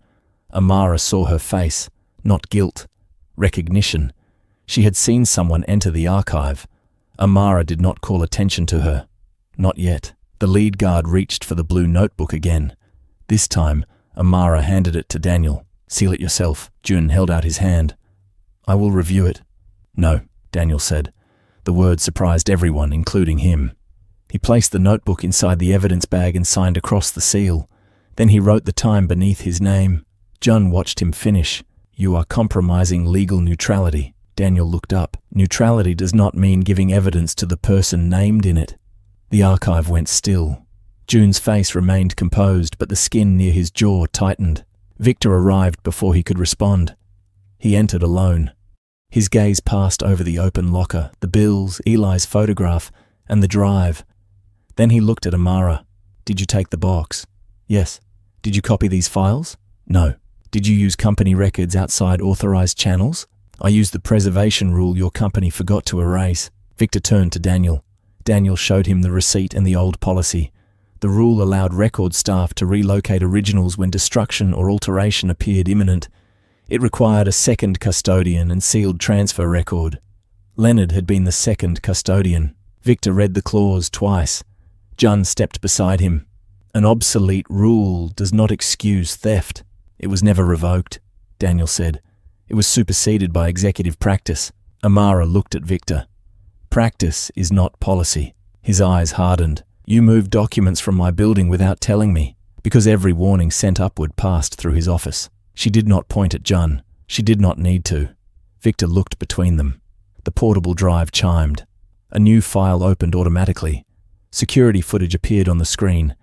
Amara saw her face. Not guilt. Recognition. She had seen someone enter the archive. Amara did not call attention to her. Not yet. The lead guard reached for the blue notebook again. This time, Amara handed it to Daniel. Seal it yourself. Jun held out his hand. I will review it. No, Daniel said. The word surprised everyone, including him. He placed the notebook inside the evidence bag and signed across the seal. Then he wrote the time beneath his name. Jun watched him finish. You are compromising legal neutrality. Daniel looked up. Neutrality does not mean giving evidence to the person named in it. The archive went still. June's face remained composed, but the skin near his jaw tightened. Victor arrived before he could respond. He entered alone. His gaze passed over the open locker, the bills, Eli's photograph, and the drive. Then he looked at Amara. "Did you take the box?" "Yes." "Did you copy these files?" "No." "Did you use company records outside authorized channels?" "I used the preservation rule your company forgot to erase." Victor turned to Daniel. Daniel showed him the receipt and the old policy. The rule allowed record staff to relocate originals when destruction or alteration appeared imminent. It required a second custodian and sealed transfer record. Leonard had been the second custodian. Victor read the clause twice. Jun stepped beside him. "An obsolete rule does not excuse theft. It was never revoked," Daniel said. "It was superseded by executive practice." Amara looked at Victor. "Practice is not policy." His eyes hardened. "You moved documents from my building without telling me." Because every warning sent upward passed through his office. She did not point at Jun. She did not need to. Victor looked between them. The portable drive chimed. A new file opened automatically. Security footage appeared on the screen.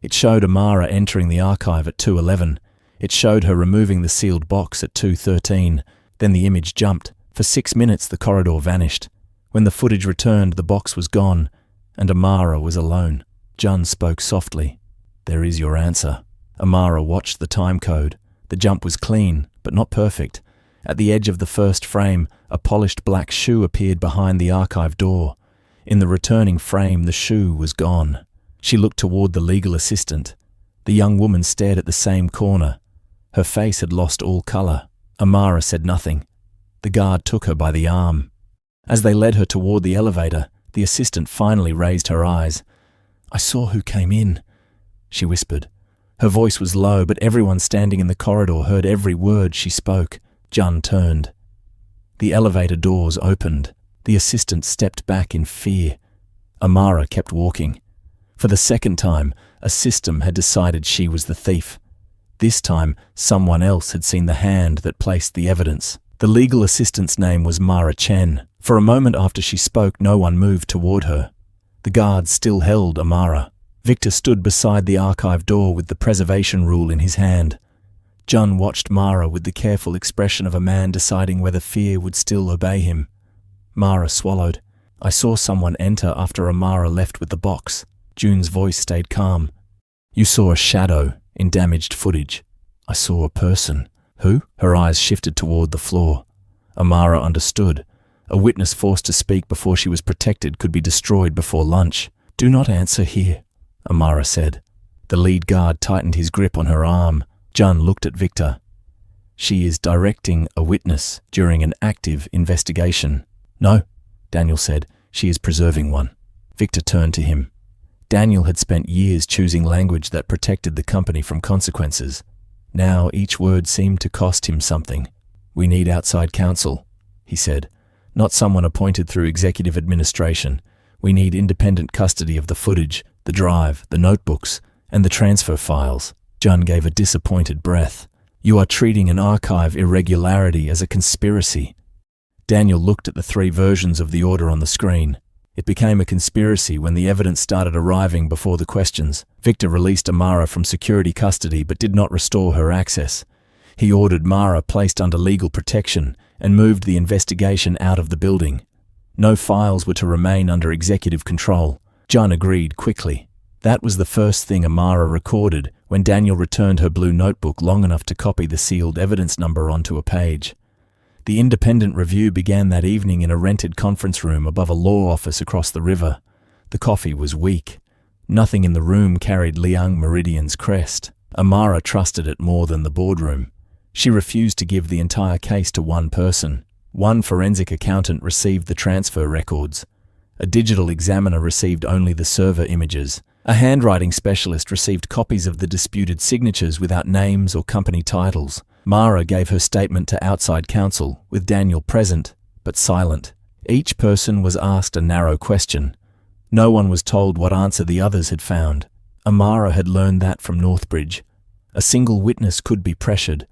It showed Amara entering the archive at 2:11. It showed her removing the sealed box at 2:13. Then the image jumped. For 6 minutes the corridor vanished. When the footage returned, the box was gone, and Amara was alone. Jun spoke softly. "There is your answer." Amara watched the time code. The jump was clean, but not perfect. At the edge of the first frame, a polished black shoe appeared behind the archive door. In the returning frame, the shoe was gone. She looked toward the legal assistant. The young woman stared at the same corner. Her face had lost all color. Amara said nothing. The guard took her by the arm. As they led her toward the elevator, the assistant finally raised her eyes. "I saw who came in," she whispered. Her voice was low, but everyone standing in the corridor heard every word she spoke. Jun turned. The elevator doors opened. The assistant stepped back in fear. Amara kept walking. For the second time, a system had decided she was the thief. This time, someone else had seen the hand that placed the evidence. The legal assistant's name was Mara Chen. For a moment after she spoke, no one moved toward her. The guards still held Amara. Victor stood beside the archive door with the preservation rule in his hand. Jun watched Mara with the careful expression of a man deciding whether fear would still obey him. Mara swallowed. "I saw someone enter after Amara left with the box." June's voice stayed calm. "You saw a shadow in damaged footage." "I saw a person." "Who?" Her eyes shifted toward the floor. Amara understood. A witness forced to speak before she was protected could be destroyed before lunch. "Do not answer here," Amara said. The lead guard tightened his grip on her arm. Jun looked at Victor. "She is directing a witness during an active investigation." "No," Daniel said. "She is preserving one." Victor turned to him. Daniel had spent years choosing language that protected the company from consequences. Now each word seemed to cost him something. "We need outside counsel," he said. "Not someone appointed through executive administration. We need independent custody of the footage, the drive, the notebooks, and the transfer files." Jun gave a disappointed breath. "You are treating an archive irregularity as a conspiracy." Daniel looked at the 3 versions of the order on the screen. It became a conspiracy when the evidence started arriving before the questions. Victor released Amara from security custody but did not restore her access. He ordered Mara placed under legal protection and moved the investigation out of the building. No files were to remain under executive control. Jun agreed quickly. That was the first thing Amara recorded when Daniel returned her blue notebook long enough to copy the sealed evidence number onto a page. The independent review began that evening in a rented conference room above a law office across the river. The coffee was weak. Nothing in the room carried Liang Meridian's crest. Amara trusted it more than the boardroom. She refused to give the entire case to one person. One forensic accountant received the transfer records. A digital examiner received only the server images. A handwriting specialist received copies of the disputed signatures without names or company titles. Mara gave her statement to outside counsel, with Daniel present, but silent. Each person was asked a narrow question. No one was told what answer the others had found. Amara had learned that from Northbridge. A single witness could be pressured.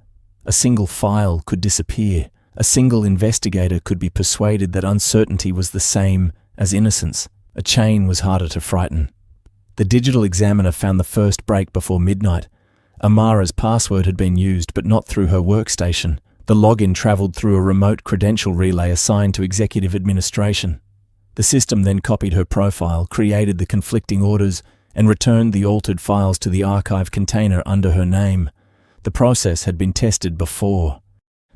A single file could disappear. A single investigator could be persuaded that uncertainty was the same as innocence. A chain was harder to frighten. The digital examiner found the first break before midnight. Amara's password had been used, but not through her workstation. The login travelled through a remote credential relay assigned to executive administration. The system then copied her profile, created the conflicting orders, and returned the altered files to the archive container under her name. The process had been tested before.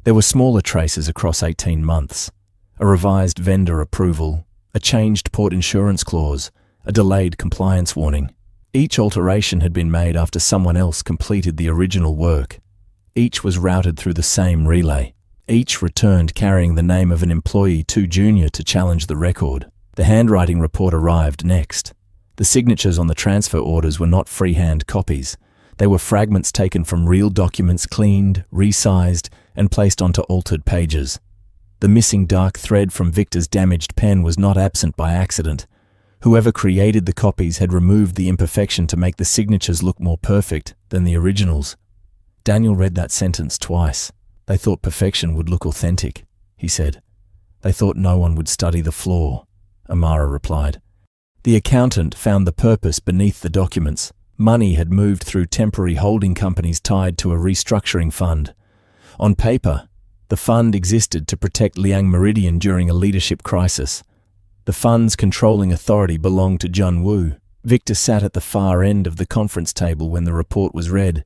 There were smaller traces across 18 months. A revised vendor approval, a changed port insurance clause, a delayed compliance warning. Each alteration had been made after someone else completed the original work. Each was routed through the same relay. Each returned carrying the name of an employee too junior to challenge the record. The handwriting report arrived next. The signatures on the transfer orders were not freehand copies. They were fragments taken from real documents, cleaned, resized, and placed onto altered pages. The missing dark thread from Victor's damaged pen was not absent by accident. Whoever created the copies had removed the imperfection to make the signatures look more perfect than the originals. Daniel read that sentence twice. They thought perfection would look authentic, he said. They thought no one would study the flaw, Amara replied. The accountant found the purpose beneath the documents. Money had moved through temporary holding companies tied to a restructuring fund. On paper, the fund existed to protect Liang Meridian during a leadership crisis. The fund's controlling authority belonged to Jun Woo. Victor sat at the far end of the conference table when the report was read.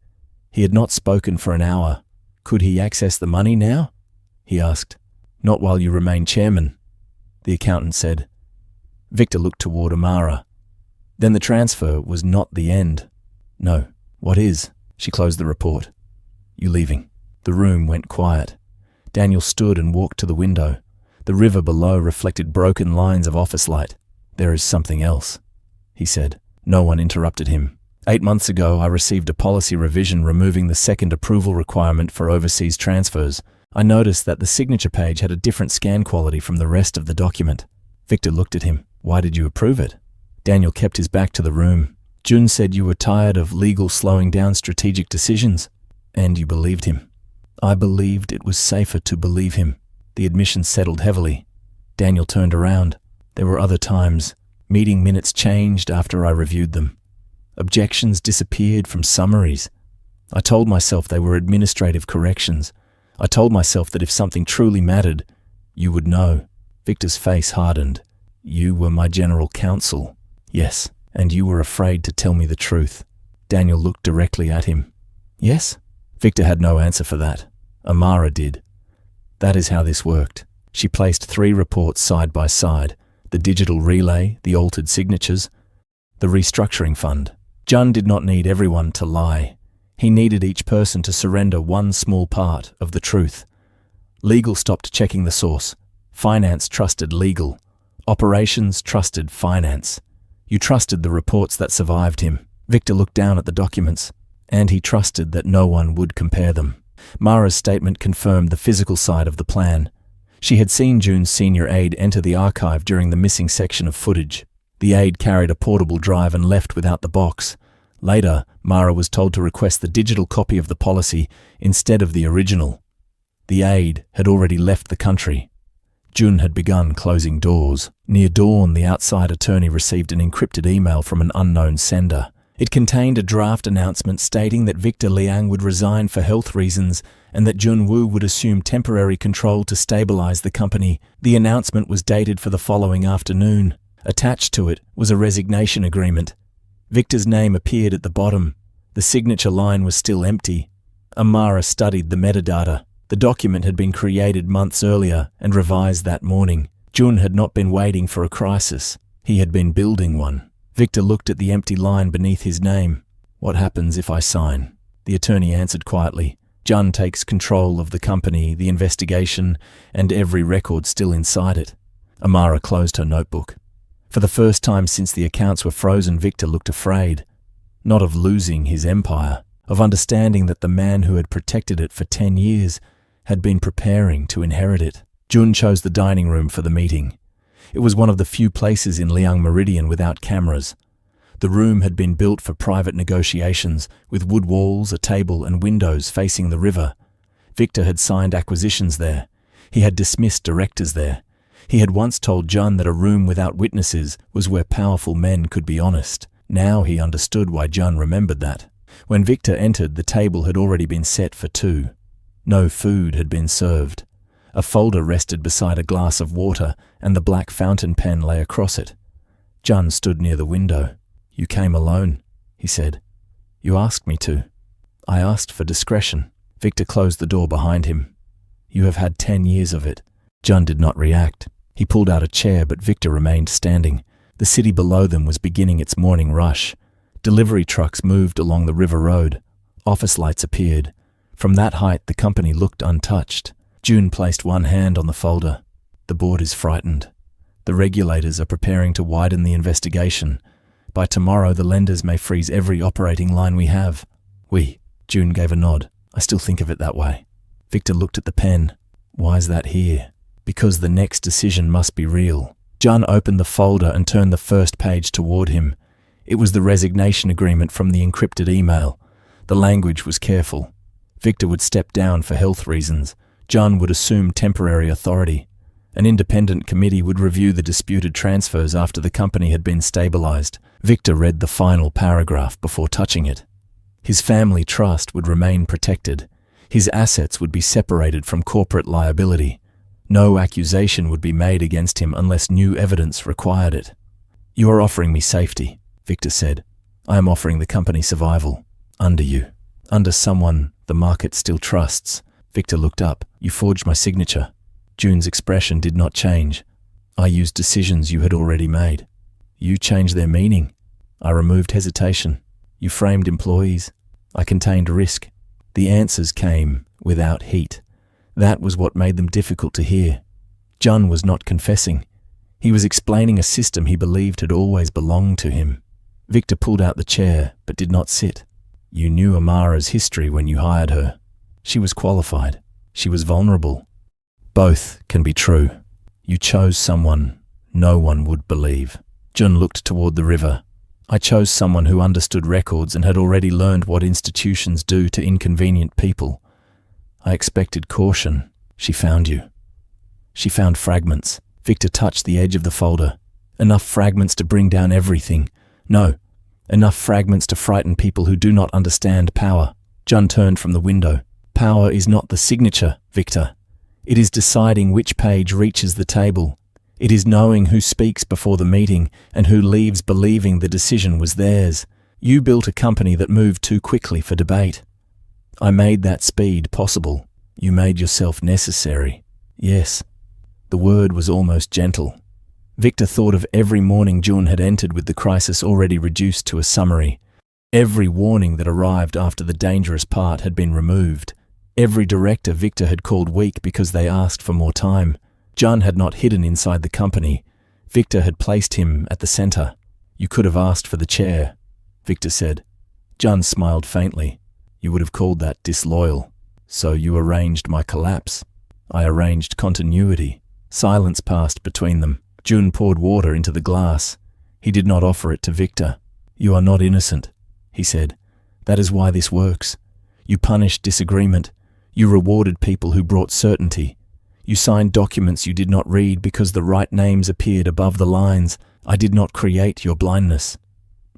He had not spoken for an hour. Could he access the money now? He asked. Not while you remain chairman, the accountant said. Victor looked toward Amara. Then the transfer was not the end. No, what is? She closed the report. You leaving? The room went quiet. Daniel stood and walked to the window. The river below reflected broken lines of office light. There is something else, he said. No one interrupted him. 8 months ago, I received a policy revision removing the second approval requirement for overseas transfers. I noticed that the signature page had a different scan quality from the rest of the document. Victor looked at him. Why did you approve it? Daniel kept his back to the room. Jun said you were tired of legal slowing down strategic decisions, and you believed him. I believed it was safer to believe him. The admission settled heavily. Daniel turned around. There were other times. Meeting minutes changed after I reviewed them. Objections disappeared from summaries. I told myself they were administrative corrections. I told myself that if something truly mattered, you would know. Victor's face hardened. You were my general counsel. Yes, and you were afraid to tell me the truth. Daniel looked directly at him. Yes? Victor had no answer for that. Amara did. That is how this worked. She placed 3 reports side by side. The digital relay, the altered signatures, the restructuring fund. Jun did not need everyone to lie. He needed each person to surrender one small part of the truth. Legal stopped checking the source. Finance trusted legal. Operations trusted finance. You trusted the reports that survived him. Victor looked down at the documents, and he trusted that no one would compare them. Mara's statement confirmed the physical side of the plan. She had seen Jun's senior aide enter the archive during the missing section of footage. The aide carried a portable drive and left without the box. Later, Mara was told to request the digital copy of the policy instead of the original. The aide had already left the country. Jun had begun closing doors. Near dawn, the outside attorney received an encrypted email from an unknown sender. It contained a draft announcement stating that Victor Liang would resign for health reasons and that Jun Woo would assume temporary control to stabilize the company. The announcement was dated for the following afternoon. Attached to it was a resignation agreement. Victor's name appeared at the bottom. The signature line was still empty. Amara studied the metadata. The document had been created months earlier and revised that morning. Jun had not been waiting for a crisis. He had been building one. Victor looked at the empty line beneath his name. What happens if I sign? The attorney answered quietly. Jun takes control of the company, the investigation, and every record still inside it. Amara closed her notebook. For the first time since the accounts were frozen, Victor looked afraid. Not of losing his empire, of understanding that the man who had protected it for 10 years had been preparing to inherit it. Jun chose the dining room for the meeting. It was one of the few places in Liang Meridian without cameras. The room had been built for private negotiations, with wood walls, a table, and windows facing the river. Victor had signed acquisitions there. He had dismissed directors there. He had once told Jun that a room without witnesses was where powerful men could be honest. Now he understood why Jun remembered that. When Victor entered, the table had already been set for two. No food had been served. A folder rested beside a glass of water, and the black fountain pen lay across it. Jun stood near the window. "You came alone," he said. "You asked me to." "I asked for discretion." Victor closed the door behind him. "You have had 10 years of it." Jun did not react. He pulled out a chair, but Victor remained standing. The city below them was beginning its morning rush. Delivery trucks moved along the river road. Office lights appeared. From that height, the company looked untouched. June placed one hand on the folder. "The board is frightened. The regulators are preparing to widen the investigation. By tomorrow, the lenders may freeze every operating line we have." June gave a nod. "I still think of it that way." Victor looked at the pen. "Why is that here?" "Because the next decision must be real." Jun opened the folder and turned the first page toward him. It was the resignation agreement from the encrypted email. The language was careful. Victor would step down for health reasons. Jun would assume temporary authority. An independent committee would review the disputed transfers after the company had been stabilized. Victor read the final paragraph before touching it. His family trust would remain protected. His assets would be separated from corporate liability. No accusation would be made against him unless new evidence required it. "You are offering me safety," Victor said. "I am offering the company survival. Under you. Under someone the market still trusts." Victor looked up. "You forged my signature." June's expression did not change. "I used decisions you had already made." "You changed their meaning." "I removed hesitation." "You framed employees." "I contained risk." The answers came without heat. That was what made them difficult to hear. Jun was not confessing. He was explaining a system he believed had always belonged to him. Victor pulled out the chair, but did not sit. "You knew Amara's history when you hired her. She was qualified. She was vulnerable. Both can be true. You chose someone no one would believe." Jun looked toward the river. "I chose someone who understood records and had already learned what institutions do to inconvenient people. I expected caution. She found you." "She found fragments." Victor touched the edge of the folder. "Enough fragments to bring down everything. No, enough fragments to frighten people who do not understand power." Jun turned from the window. "Power is not the signature, Victor. It is deciding which page reaches the table. It is knowing who speaks before the meeting and who leaves believing the decision was theirs. You built a company that moved too quickly for debate. I made that speed possible. You made yourself necessary." "Yes." The word was almost gentle. Victor thought of every morning June had entered with the crisis already reduced to a summary. Every warning that arrived after the dangerous part had been removed. Every director Victor had called weak because they asked for more time. Jun had not hidden inside the company. Victor had placed him at the center. "You could have asked for the chair," Victor said. Jun smiled faintly. "You would have called that disloyal. So you arranged my collapse." "I arranged continuity." Silence passed between them. June poured water into the glass. He did not offer it to Victor. "You are not innocent," he said. "That is why this works. You punished disagreement. You rewarded people who brought certainty. You signed documents you did not read because the right names appeared above the lines. I did not create your blindness."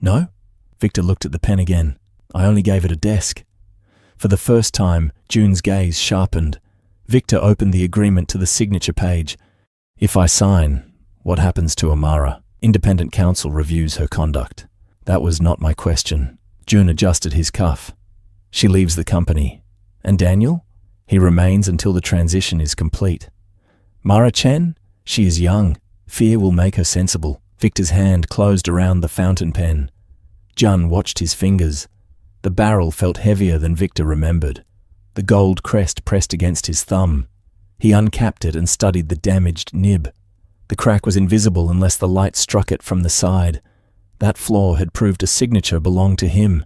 "No?" Victor looked at the pen again. "I only gave it a desk." For the first time, June's gaze sharpened. Victor opened the agreement to the signature page. "If I sign, what happens to Amara? Independent counsel reviews her conduct." "That was not my question." June adjusted his cuff. "She leaves the company. And Daniel? He remains until the transition is complete." "Mara Chen? She is young. Fear will make her sensible." Victor's hand closed around the fountain pen. Jun watched his fingers. The barrel felt heavier than Victor remembered. The gold crest pressed against his thumb. He uncapped it and studied the damaged nib. The crack was invisible unless the light struck it from the side. That flaw had proved a signature belonged to him.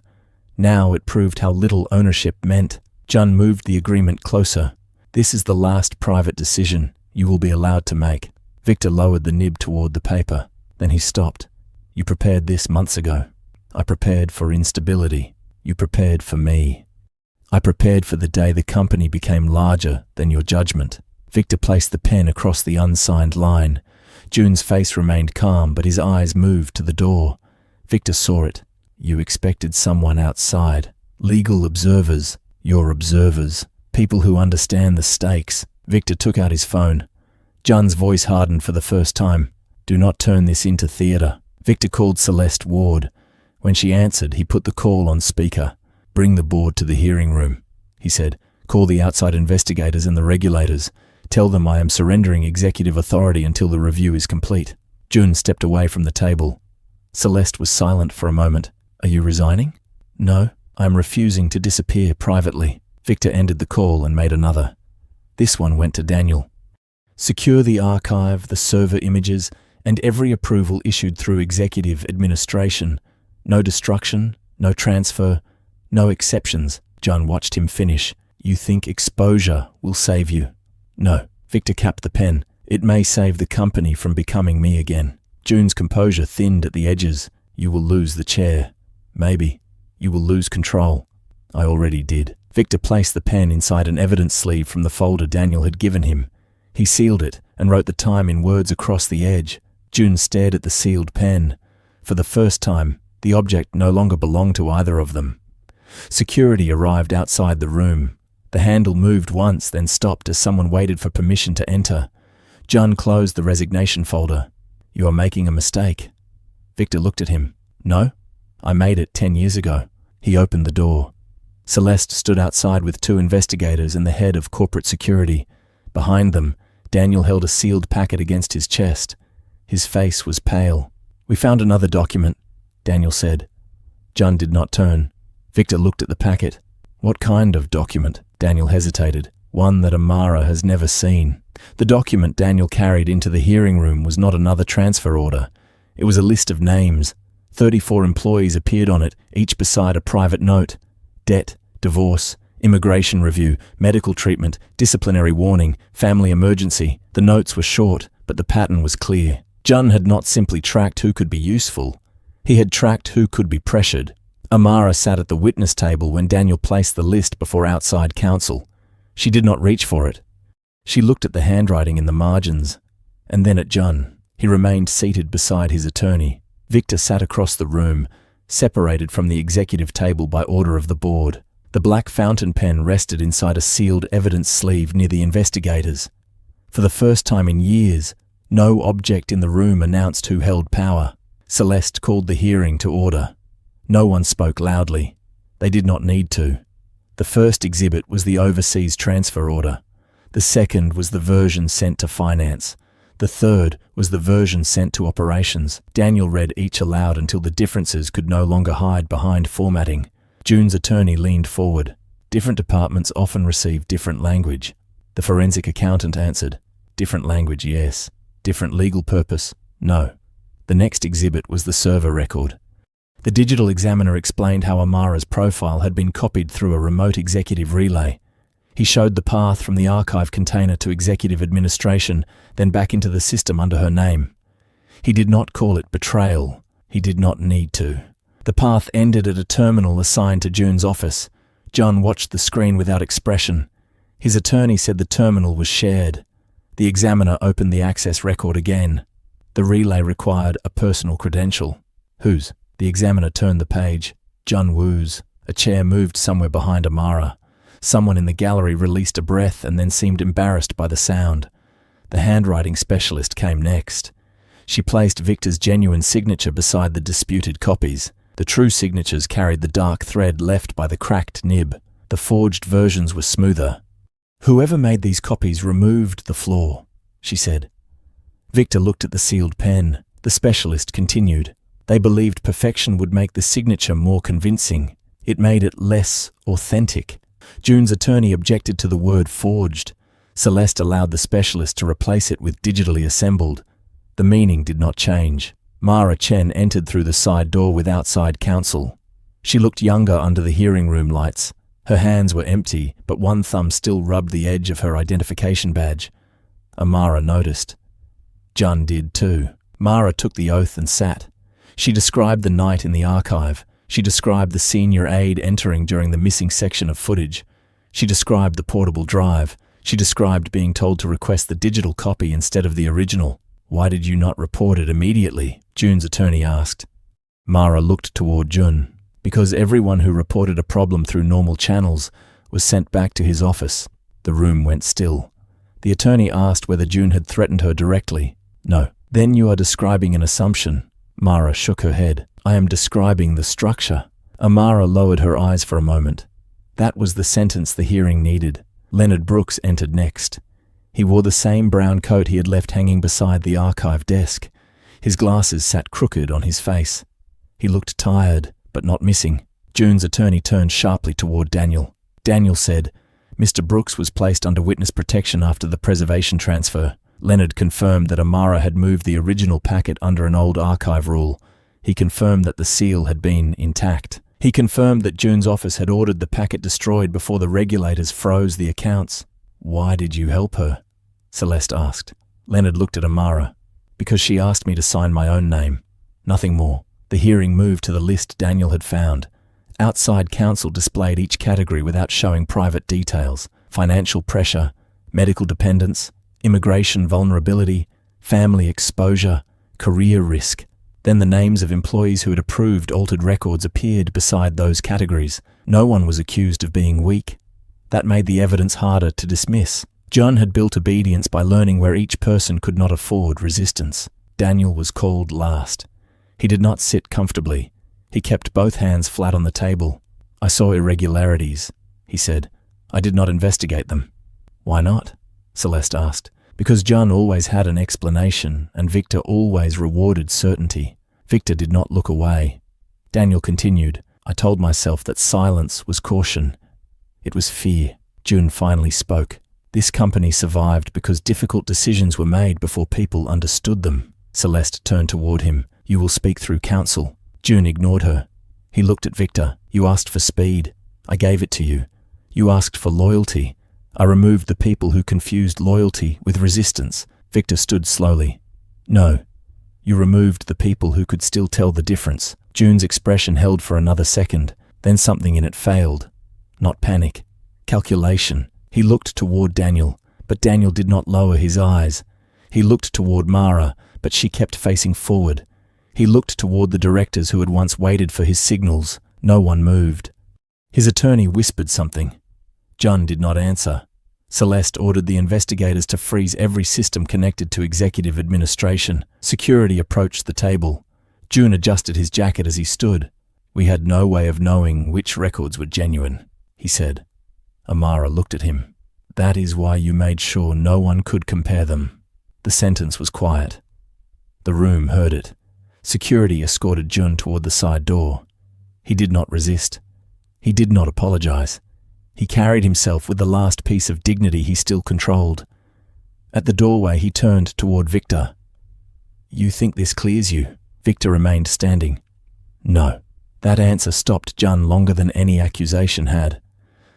Now it proved how little ownership meant. Jun moved the agreement closer. "This is the last private decision you will be allowed to make." Victor lowered the nib toward the paper. Then he stopped. "You prepared this months ago. I prepared for instability. You prepared for me. I prepared for the day the company became larger than your judgment." Victor placed the pen across the unsigned line. Jun's face remained calm, but his eyes moved to the door. Victor saw it. You expected someone outside. Legal observers. You're observers. People who understand the stakes. Victor took out his phone. Jun's voice hardened for the first time. Do not turn this into theatre. Victor called Celeste Ward. When she answered, he put the call on speaker. Bring the board to the hearing room, he said. Call the outside investigators and the regulators. Tell them I am surrendering executive authority until the review is complete. Jun stepped away from the table. Celeste was silent for a moment. Are you resigning? No, I am refusing to disappear privately. Victor ended the call and made another. This one went to Daniel. Secure the archive, the server images, and every approval issued through executive administration. No destruction, no transfer, no exceptions. Jun watched him finish. You think exposure will save you? No. Victor capped the pen. It may save the company from becoming me again. Jun's composure thinned at the edges. You will lose the chair. Maybe. You will lose control. I already did. Victor placed the pen inside an evidence sleeve from the folder Daniel had given him. He sealed it and wrote the time in words across the edge. Jun stared at the sealed pen. For the first time, the object no longer belonged to either of them. Security arrived outside the room. The handle moved once, then stopped as someone waited for permission to enter. Jun closed the resignation folder. You are making a mistake. Victor looked at him. No, I made it 10 years ago. He opened the door. Celeste stood outside with 2 investigators and the head of corporate security. Behind them, Daniel held a sealed packet against his chest. His face was pale. We found another document, Daniel said. Jun did not turn. Victor looked at the packet. What kind of document? Daniel hesitated. One that Amara has never seen. The document Daniel carried into the hearing room was not another transfer order. It was a list of names. 34 employees appeared on it, each beside a private note. Debt, divorce, immigration review, medical treatment, disciplinary warning, family emergency. The notes were short, but the pattern was clear. Jun had not simply tracked who could be useful. He had tracked who could be pressured. Amara sat at the witness table when Daniel placed the list before outside counsel. She did not reach for it. She looked at the handwriting in the margins, and then at Jun. He remained seated beside his attorney. Victor sat across the room, separated from the executive table by order of the board. The black fountain pen rested inside a sealed evidence sleeve near the investigators. For the first time in years, no object in the room announced who held power. Celeste called the hearing to order. No one spoke loudly. They did not need to. The first exhibit was the overseas transfer order. The second was the version sent to finance. The third was the version sent to operations. Daniel read each aloud until the differences could no longer hide behind formatting. Jun's attorney leaned forward. Different departments often receive different language. The forensic accountant answered. Different language, yes. Different legal purpose, no. The next exhibit was the server record. The digital examiner explained how Amara's profile had been copied through a remote executive relay. He showed the path from the archive container to executive administration, then back into the system under her name. He did not call it Betrayal. He did not need to. The path ended at a terminal assigned to Jun's office. Jun watched the screen without expression. His attorney said the terminal was shared. The examiner opened the access record again. The relay required a personal credential. Whose? The examiner turned the page. Jun Woo's. A chair moved somewhere behind Amara. Someone in the gallery released a breath and then seemed embarrassed by the sound. The handwriting specialist came next. She placed Victor's genuine signature beside the disputed copies. The true signatures carried the dark thread left by the cracked nib. The forged versions were smoother. Whoever made these copies removed the flaw, she said. Victor looked at the sealed pen. The specialist continued. They believed perfection would make the signature more convincing. It made it less authentic. Jun's attorney objected to the word forged. Celeste allowed the specialist to replace it with digitally assembled. The meaning did not change. Mara Chen entered through the side door with outside counsel. She looked younger under the hearing room lights. Her hands were empty, but one thumb still rubbed the edge of her identification badge. Amara noticed. Jun did too. Mara took the oath and sat. She described the night in the archive. She described the senior aide entering during the missing section of footage. She described the portable drive. She described being told to request the digital copy instead of the original. "Why did you not report it immediately?" Jun's attorney asked. Mara looked toward Jun. "Because everyone who reported a problem through normal channels was sent back to his office." The room went still. The attorney asked whether Jun had threatened her directly. "No." "Then you are describing an assumption." Mara shook her head. "I am describing the structure." Amara lowered her eyes for a moment. That was the sentence the hearing needed. Leonard Brooks entered next. He wore the same brown coat he had left hanging beside the archive desk. His glasses sat crooked on his face. He looked tired, but not missing. Jun's attorney turned sharply toward Daniel. Daniel said, "Mr. Brooks was placed under witness protection after the preservation transfer." Leonard confirmed that Amara had moved the original packet under an old archive rule. He confirmed that the seal had been intact. He confirmed that Jun's office had ordered the packet destroyed before the regulators froze the accounts. "Why did you help her?" Celeste asked. Leonard looked at Amara. "Because she asked me to sign my own name. Nothing more." The hearing moved to the list Daniel had found. Outside counsel displayed each category without showing private details: financial pressure, medical dependence, immigration vulnerability, family exposure, career risk. Then the names of employees who had approved altered records appeared beside those categories. No one was accused of being weak. That made the evidence harder to dismiss. Jun had built obedience by learning where each person could not afford resistance. Daniel was called last. He did not sit comfortably. He kept both hands flat on the table. "I saw irregularities," he said. "I did not investigate them." "Why not?" Celeste asked. "Because Jun always had an explanation, and Victor always rewarded certainty." Victor did not look away. Daniel continued, "I told myself that silence was caution. It was fear." Jun finally spoke. "This company survived because difficult decisions were made before people understood them." Celeste turned toward him. "You will speak through counsel." Jun ignored her. He looked at Victor. "You asked for speed. I gave it to you. You asked for loyalty. I removed the people who confused loyalty with resistance." Victor stood slowly. "No. You removed the people who could still tell the difference." Jun's expression held for another second. Then something in it failed. Not panic. Calculation. He looked toward Daniel, but Daniel did not lower his eyes. He looked toward Mara, but she kept facing forward. He looked toward the directors who had once waited for his signals. No one moved. His attorney whispered something. Jun did not answer. Celeste ordered the investigators to freeze every system connected to executive administration. Security approached the table. Jun adjusted his jacket as he stood. "We had no way of knowing which records were genuine," he said. Amara looked at him. "That is why you made sure no one could compare them." The sentence was quiet. The room heard it. Security escorted Jun toward the side door. He did not resist. He did not apologize. He carried himself with the last piece of dignity he still controlled. At the doorway, he turned toward Victor. "You think this clears you?" Victor remained standing. "No." That answer stopped Jun longer than any accusation had.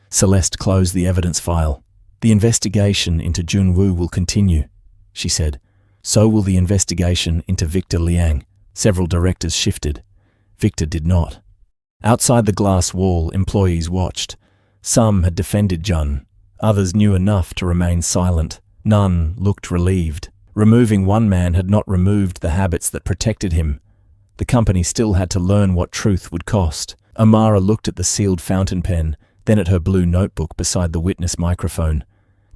Celeste closed the evidence file. "The investigation into Jun Woo will continue," she said. "So will the investigation into Victor Liang." Several directors shifted. Victor did not. Outside the glass wall, employees watched. Some had defended Jun. Others knew enough to remain silent. None looked relieved. Removing one man had not removed the habits that protected him. The company still had to learn what truth would cost. Amara looked at the sealed fountain pen, then at her blue notebook beside the witness microphone.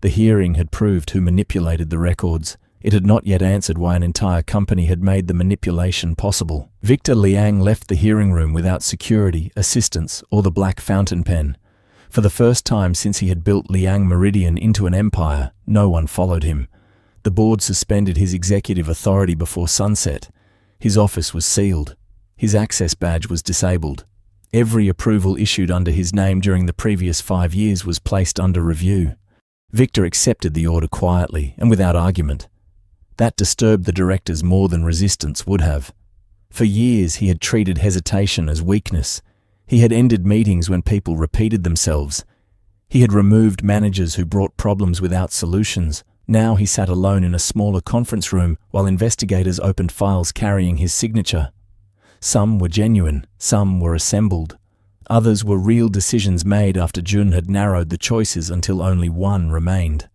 The hearing had proved who manipulated the records. It had not yet answered why an entire company had made the manipulation possible. Victor Liang left the hearing room without security, assistance, or the black fountain pen. For the first time since he had built Liang Meridian into an empire, no one followed him. The board suspended his executive authority before sunset. His office was sealed. His access badge was disabled. Every approval issued under his name during the previous 5 years was placed under review. Victor accepted the order quietly and without argument. That disturbed the directors more than resistance would have. For years he had treated hesitation as weakness. He had ended meetings when people repeated themselves. He had removed managers who brought problems without solutions. Now he sat alone in a smaller conference room while investigators opened files carrying his signature. Some were genuine, some were assembled. Others were real decisions made after Jun had narrowed the choices until only one remained.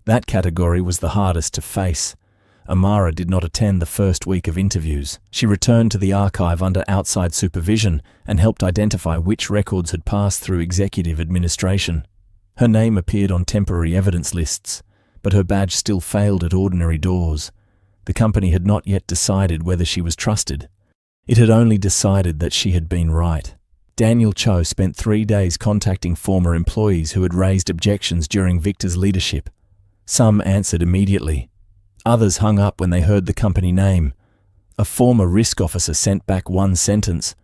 That category was the hardest to face. Amara did not attend the first week of interviews. She returned to the archive under outside supervision and helped identify which records had passed through executive administration. Her name appeared on temporary evidence lists, but her badge still failed at ordinary doors. The company had not yet decided whether she was trusted. It had only decided that she had been right. Daniel Cho spent 3 days contacting former employees who had raised objections during Victor's leadership. Some answered immediately. Others hung up when they heard the company name. A former risk officer sent back one sentence: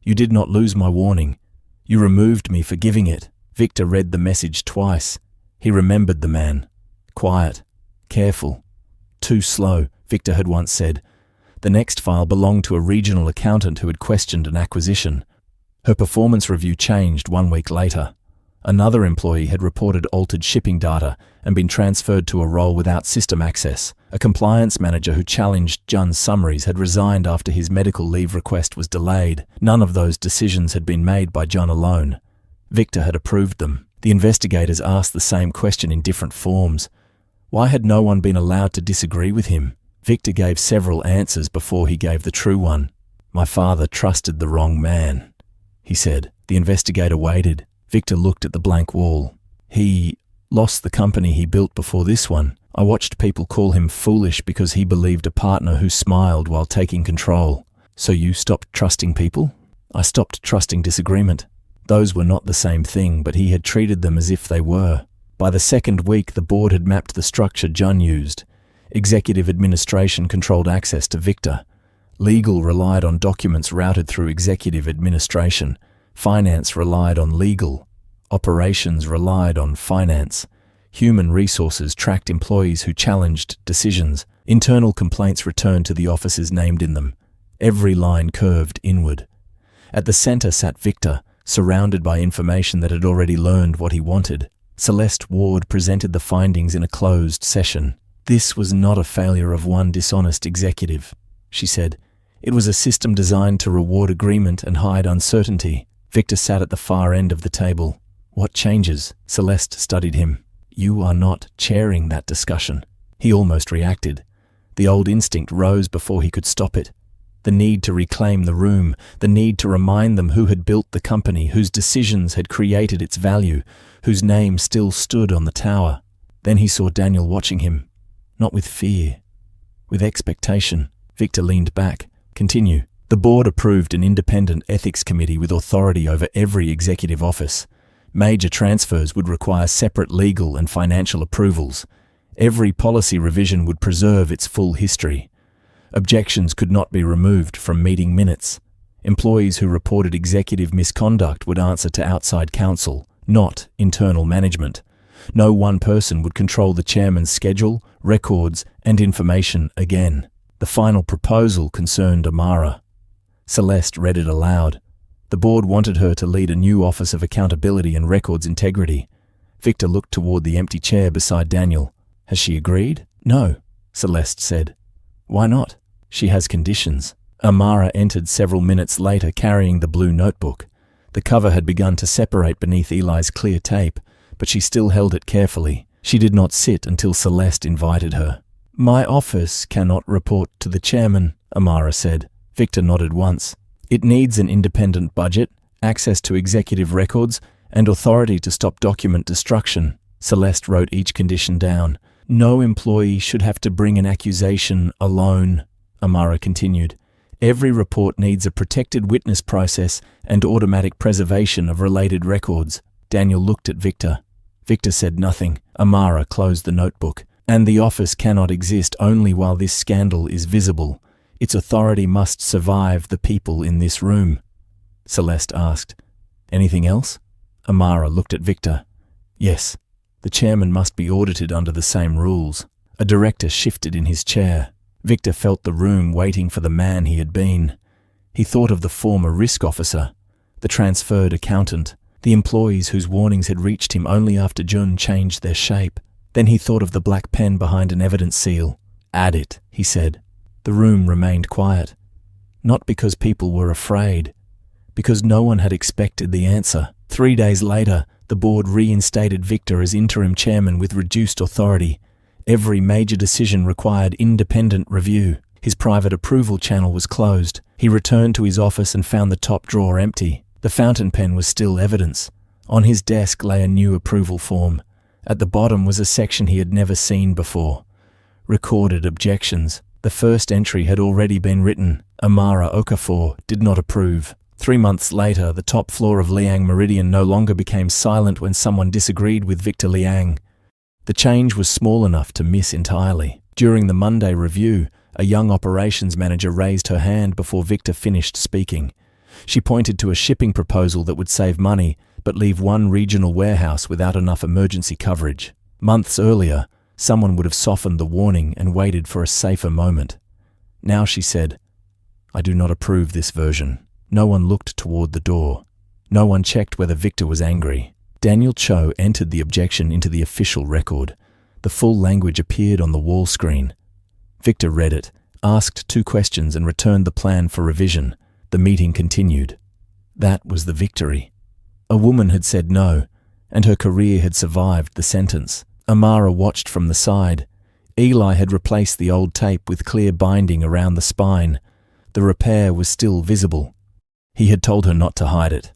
"You did not lose my warning. You removed me for giving it." Victor read the message twice. He remembered the man. Quiet, careful, too slow, Victor had once said. The next file belonged to a regional accountant who had questioned an acquisition. Her performance review changed 1 week later. Another employee had reported altered shipping data and been transferred to a role without system access. A compliance manager who challenged Jun's summaries had resigned after his medical leave request was delayed. None of those decisions had been made by Jun alone. Victor had approved them. The investigators asked the same question in different forms. Why had no one been allowed to disagree with him? Victor gave several answers before he gave the true one. "My father trusted the wrong man," he said. The investigator waited. Victor looked at the blank wall. "He lost the company he built before this one. I watched people call him foolish because he believed a partner who smiled while taking control. So you stopped trusting people?" "I stopped trusting disagreement." Those were not the same thing, but he had treated them as if they were. By the second week, the board had mapped the structure Jun used. Executive administration controlled access to Victor. Legal relied on documents routed through executive administration. Finance relied on legal. Operations relied on finance. Human resources tracked employees who challenged decisions. Internal complaints returned to the offices named in them. Every line curved inward. At the center sat Victor, surrounded by information that had already learned what he wanted. Celeste Ward presented the findings in a closed session. "This was not a failure of one dishonest executive," she said. "It was a system designed to reward agreement and hide uncertainty." Victor sat at the far end of the table. "What changes?" Celeste studied him. "You are not chairing that discussion." He almost reacted. The old instinct rose before he could stop it. The need to reclaim the room, the need to remind them who had built the company, whose decisions had created its value, whose name still stood on the tower. Then he saw Daniel watching him, not with fear, with expectation. Victor leaned back. "Continue." The board approved an independent ethics committee with authority over every executive office. Major transfers would require separate legal and financial approvals. Every policy revision would preserve its full history. Objections could not be removed from meeting minutes. Employees who reported executive misconduct would answer to outside counsel, not internal management. No one person would control the chairman's schedule, records, and information again. The final proposal concerned Amara. Celeste read it aloud. The board wanted her to lead a new Office of Accountability and Records Integrity. Victor looked toward the empty chair beside Daniel. "Has she agreed?" "No," Celeste said. "Why not?" "She has conditions." Amara entered several minutes later carrying the blue notebook. The cover had begun to separate beneath Eli's clear tape, but she still held it carefully. She did not sit until Celeste invited her. "My office cannot report to the chairman," Amara said. Victor nodded once. "It needs an independent budget, access to executive records, and authority to stop document destruction." Celeste wrote each condition down. "No employee should have to bring an accusation alone," Amara continued. "Every report needs a protected witness process and automatic preservation of related records." Daniel looked at Victor. Victor said nothing. Amara closed the notebook. "And the office cannot exist only while this scandal is visible. Its authority must survive the people in this room." Celeste asked, "Anything else?" Amara looked at Victor. "Yes. The chairman must be audited under the same rules." A director shifted in his chair. Victor felt the room waiting for the man he had been. He thought of the former risk officer, the transferred accountant, the employees whose warnings had reached him only after Jun changed their shape. Then he thought of the black pen behind an evidence seal. "Add it," he said. The room remained quiet. Not because people were afraid, because no one had expected the answer. 3 days later, the board reinstated Victor as interim chairman with reduced authority. Every major decision required independent review. His private approval channel was closed. He returned to his office and found the top drawer empty. The fountain pen was still evidence. On his desk lay a new approval form. At the bottom was a section he had never seen before. Recorded objections. The first entry had already been written. Amara Okafor did not approve. 3 months later, the top floor of Liang Meridian no longer became silent when someone disagreed with Victor Liang. The change was small enough to miss entirely. During the Monday review, a young operations manager raised her hand before Victor finished speaking. She pointed to a shipping proposal that would save money, but leave one regional warehouse without enough emergency coverage. Months earlier, someone would have softened the warning and waited for a safer moment. Now she said, "I do not approve this version." No one looked toward the door. No one checked whether Victor was angry. Daniel Cho entered the objection into the official record. The full language appeared on the wall screen. Victor read it, asked 2 questions and returned the plan for revision. The meeting continued. That was the victory. A woman had said no, and her career had survived the sentence. Amara watched from the side. Eli had replaced the old tape with clear binding around the spine. The repair was still visible. He had told her not to hide it.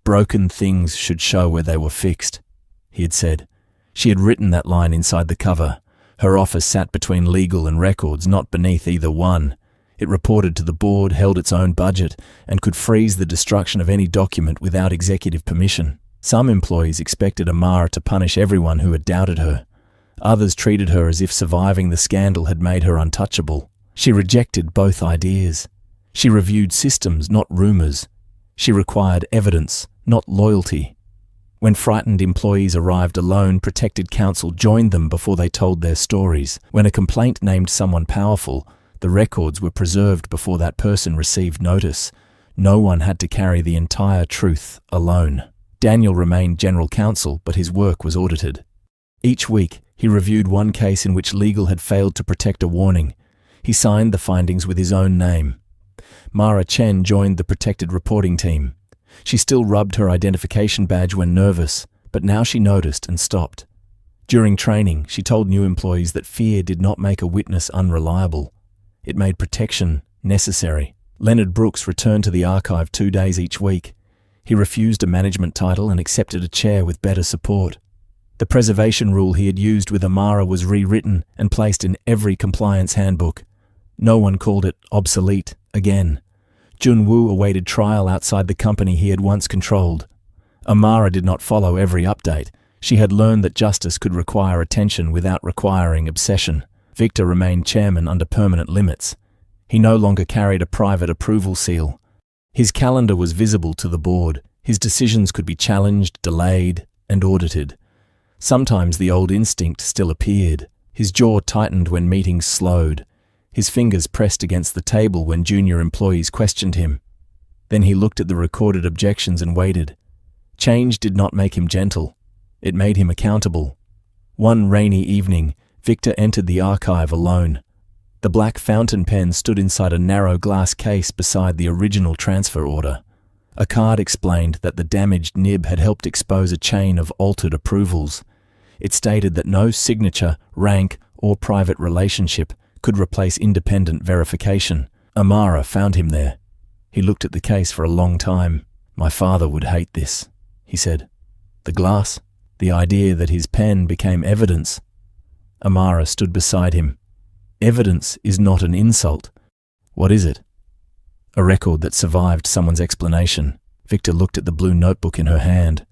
Broken things should show where they were fixed, he had said. She had written that line inside the cover. Her office sat between legal and records, not beneath either one. It reported to the board, held its own budget, and could freeze the destruction of any document without executive permission. Some employees expected Amara to punish everyone who had doubted her. Others treated her as if surviving the scandal had made her untouchable. She rejected both ideas. She reviewed systems, not rumors. She required evidence, not loyalty. When frightened employees arrived alone, protected counsel joined them before they told their stories. When a complaint named someone powerful, the records were preserved before that person received notice. No one had to carry the entire truth alone. Daniel remained general counsel, but his work was audited. Each week, he reviewed one case in which legal had failed to protect a warning. He signed the findings with his own name. Mara Chen joined the protected reporting team. She still rubbed her identification badge when nervous, but now she noticed and stopped. During training, she told new employees that fear did not make a witness unreliable. It made protection necessary. Leonard Brooks returned to the archive 2 days each week. He refused a management title and accepted a chair with better support. The preservation rule he had used with Amara was rewritten and placed in every compliance handbook. No one called it obsolete again. Jun Woo awaited trial outside the company he had once controlled. Amara did not follow every update. She had learned that justice could require attention without requiring obsession. Victor remained chairman under permanent limits. He no longer carried a private approval seal. His calendar was visible to the board. His decisions could be challenged, delayed, and audited. Sometimes the old instinct still appeared. His jaw tightened when meetings slowed. His fingers pressed against the table when junior employees questioned him. Then he looked at the recorded objections and waited. Change did not make him gentle. It made him accountable. One rainy evening, Victor entered the archive alone. The black fountain pen stood inside a narrow glass case beside the original transfer order. A card explained that the damaged nib had helped expose a chain of altered approvals. It stated that no signature, rank, or private relationship could replace independent verification. Amara found him there. He looked at the case for a long time. "My father would hate this," he said. "The glass, the idea that his pen became evidence." Amara stood beside him. "Evidence is not an insult. What is it?" "A record that survived someone's explanation." Victor looked at the blue notebook in her hand.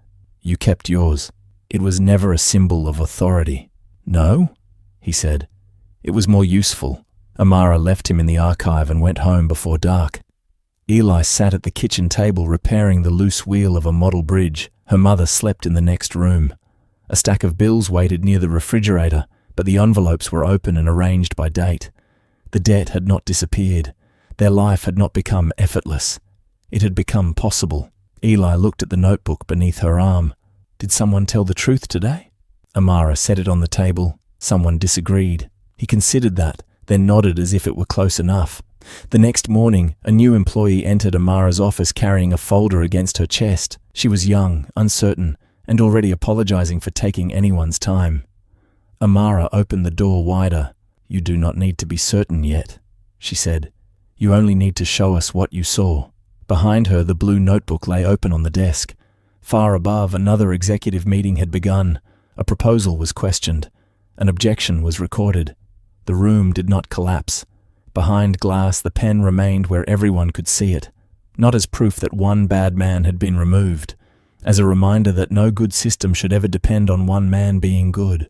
"You kept yours. It was never a symbol of authority." "No?" he said. "It was more useful." Amara left him in the archive and went home before dark. Eli sat at the kitchen table repairing the loose wheel of a model bridge. Her mother slept in the next room. A stack of bills waited near the refrigerator, but the envelopes were open and arranged by date. The debt had not disappeared. Their life had not become effortless. It had become possible. Eli looked at the notebook beneath her arm. Did someone tell the truth today? Amara set it on the table. Someone disagreed. He considered that, then nodded as if it were close enough. The next morning, a new employee entered Amara's office carrying a folder against her chest. She was young, uncertain, and already apologizing for taking anyone's time. Amara opened the door wider. "You do not need to be certain yet," she said. "You only need to show us what you saw." Behind her, the blue notebook lay open on the desk. Far above, another executive meeting had begun. A proposal was questioned. An objection was recorded. The room did not collapse. Behind glass, the pen remained where everyone could see it, not as proof that one bad man had been removed, as a reminder that no good system should ever depend on one man being good.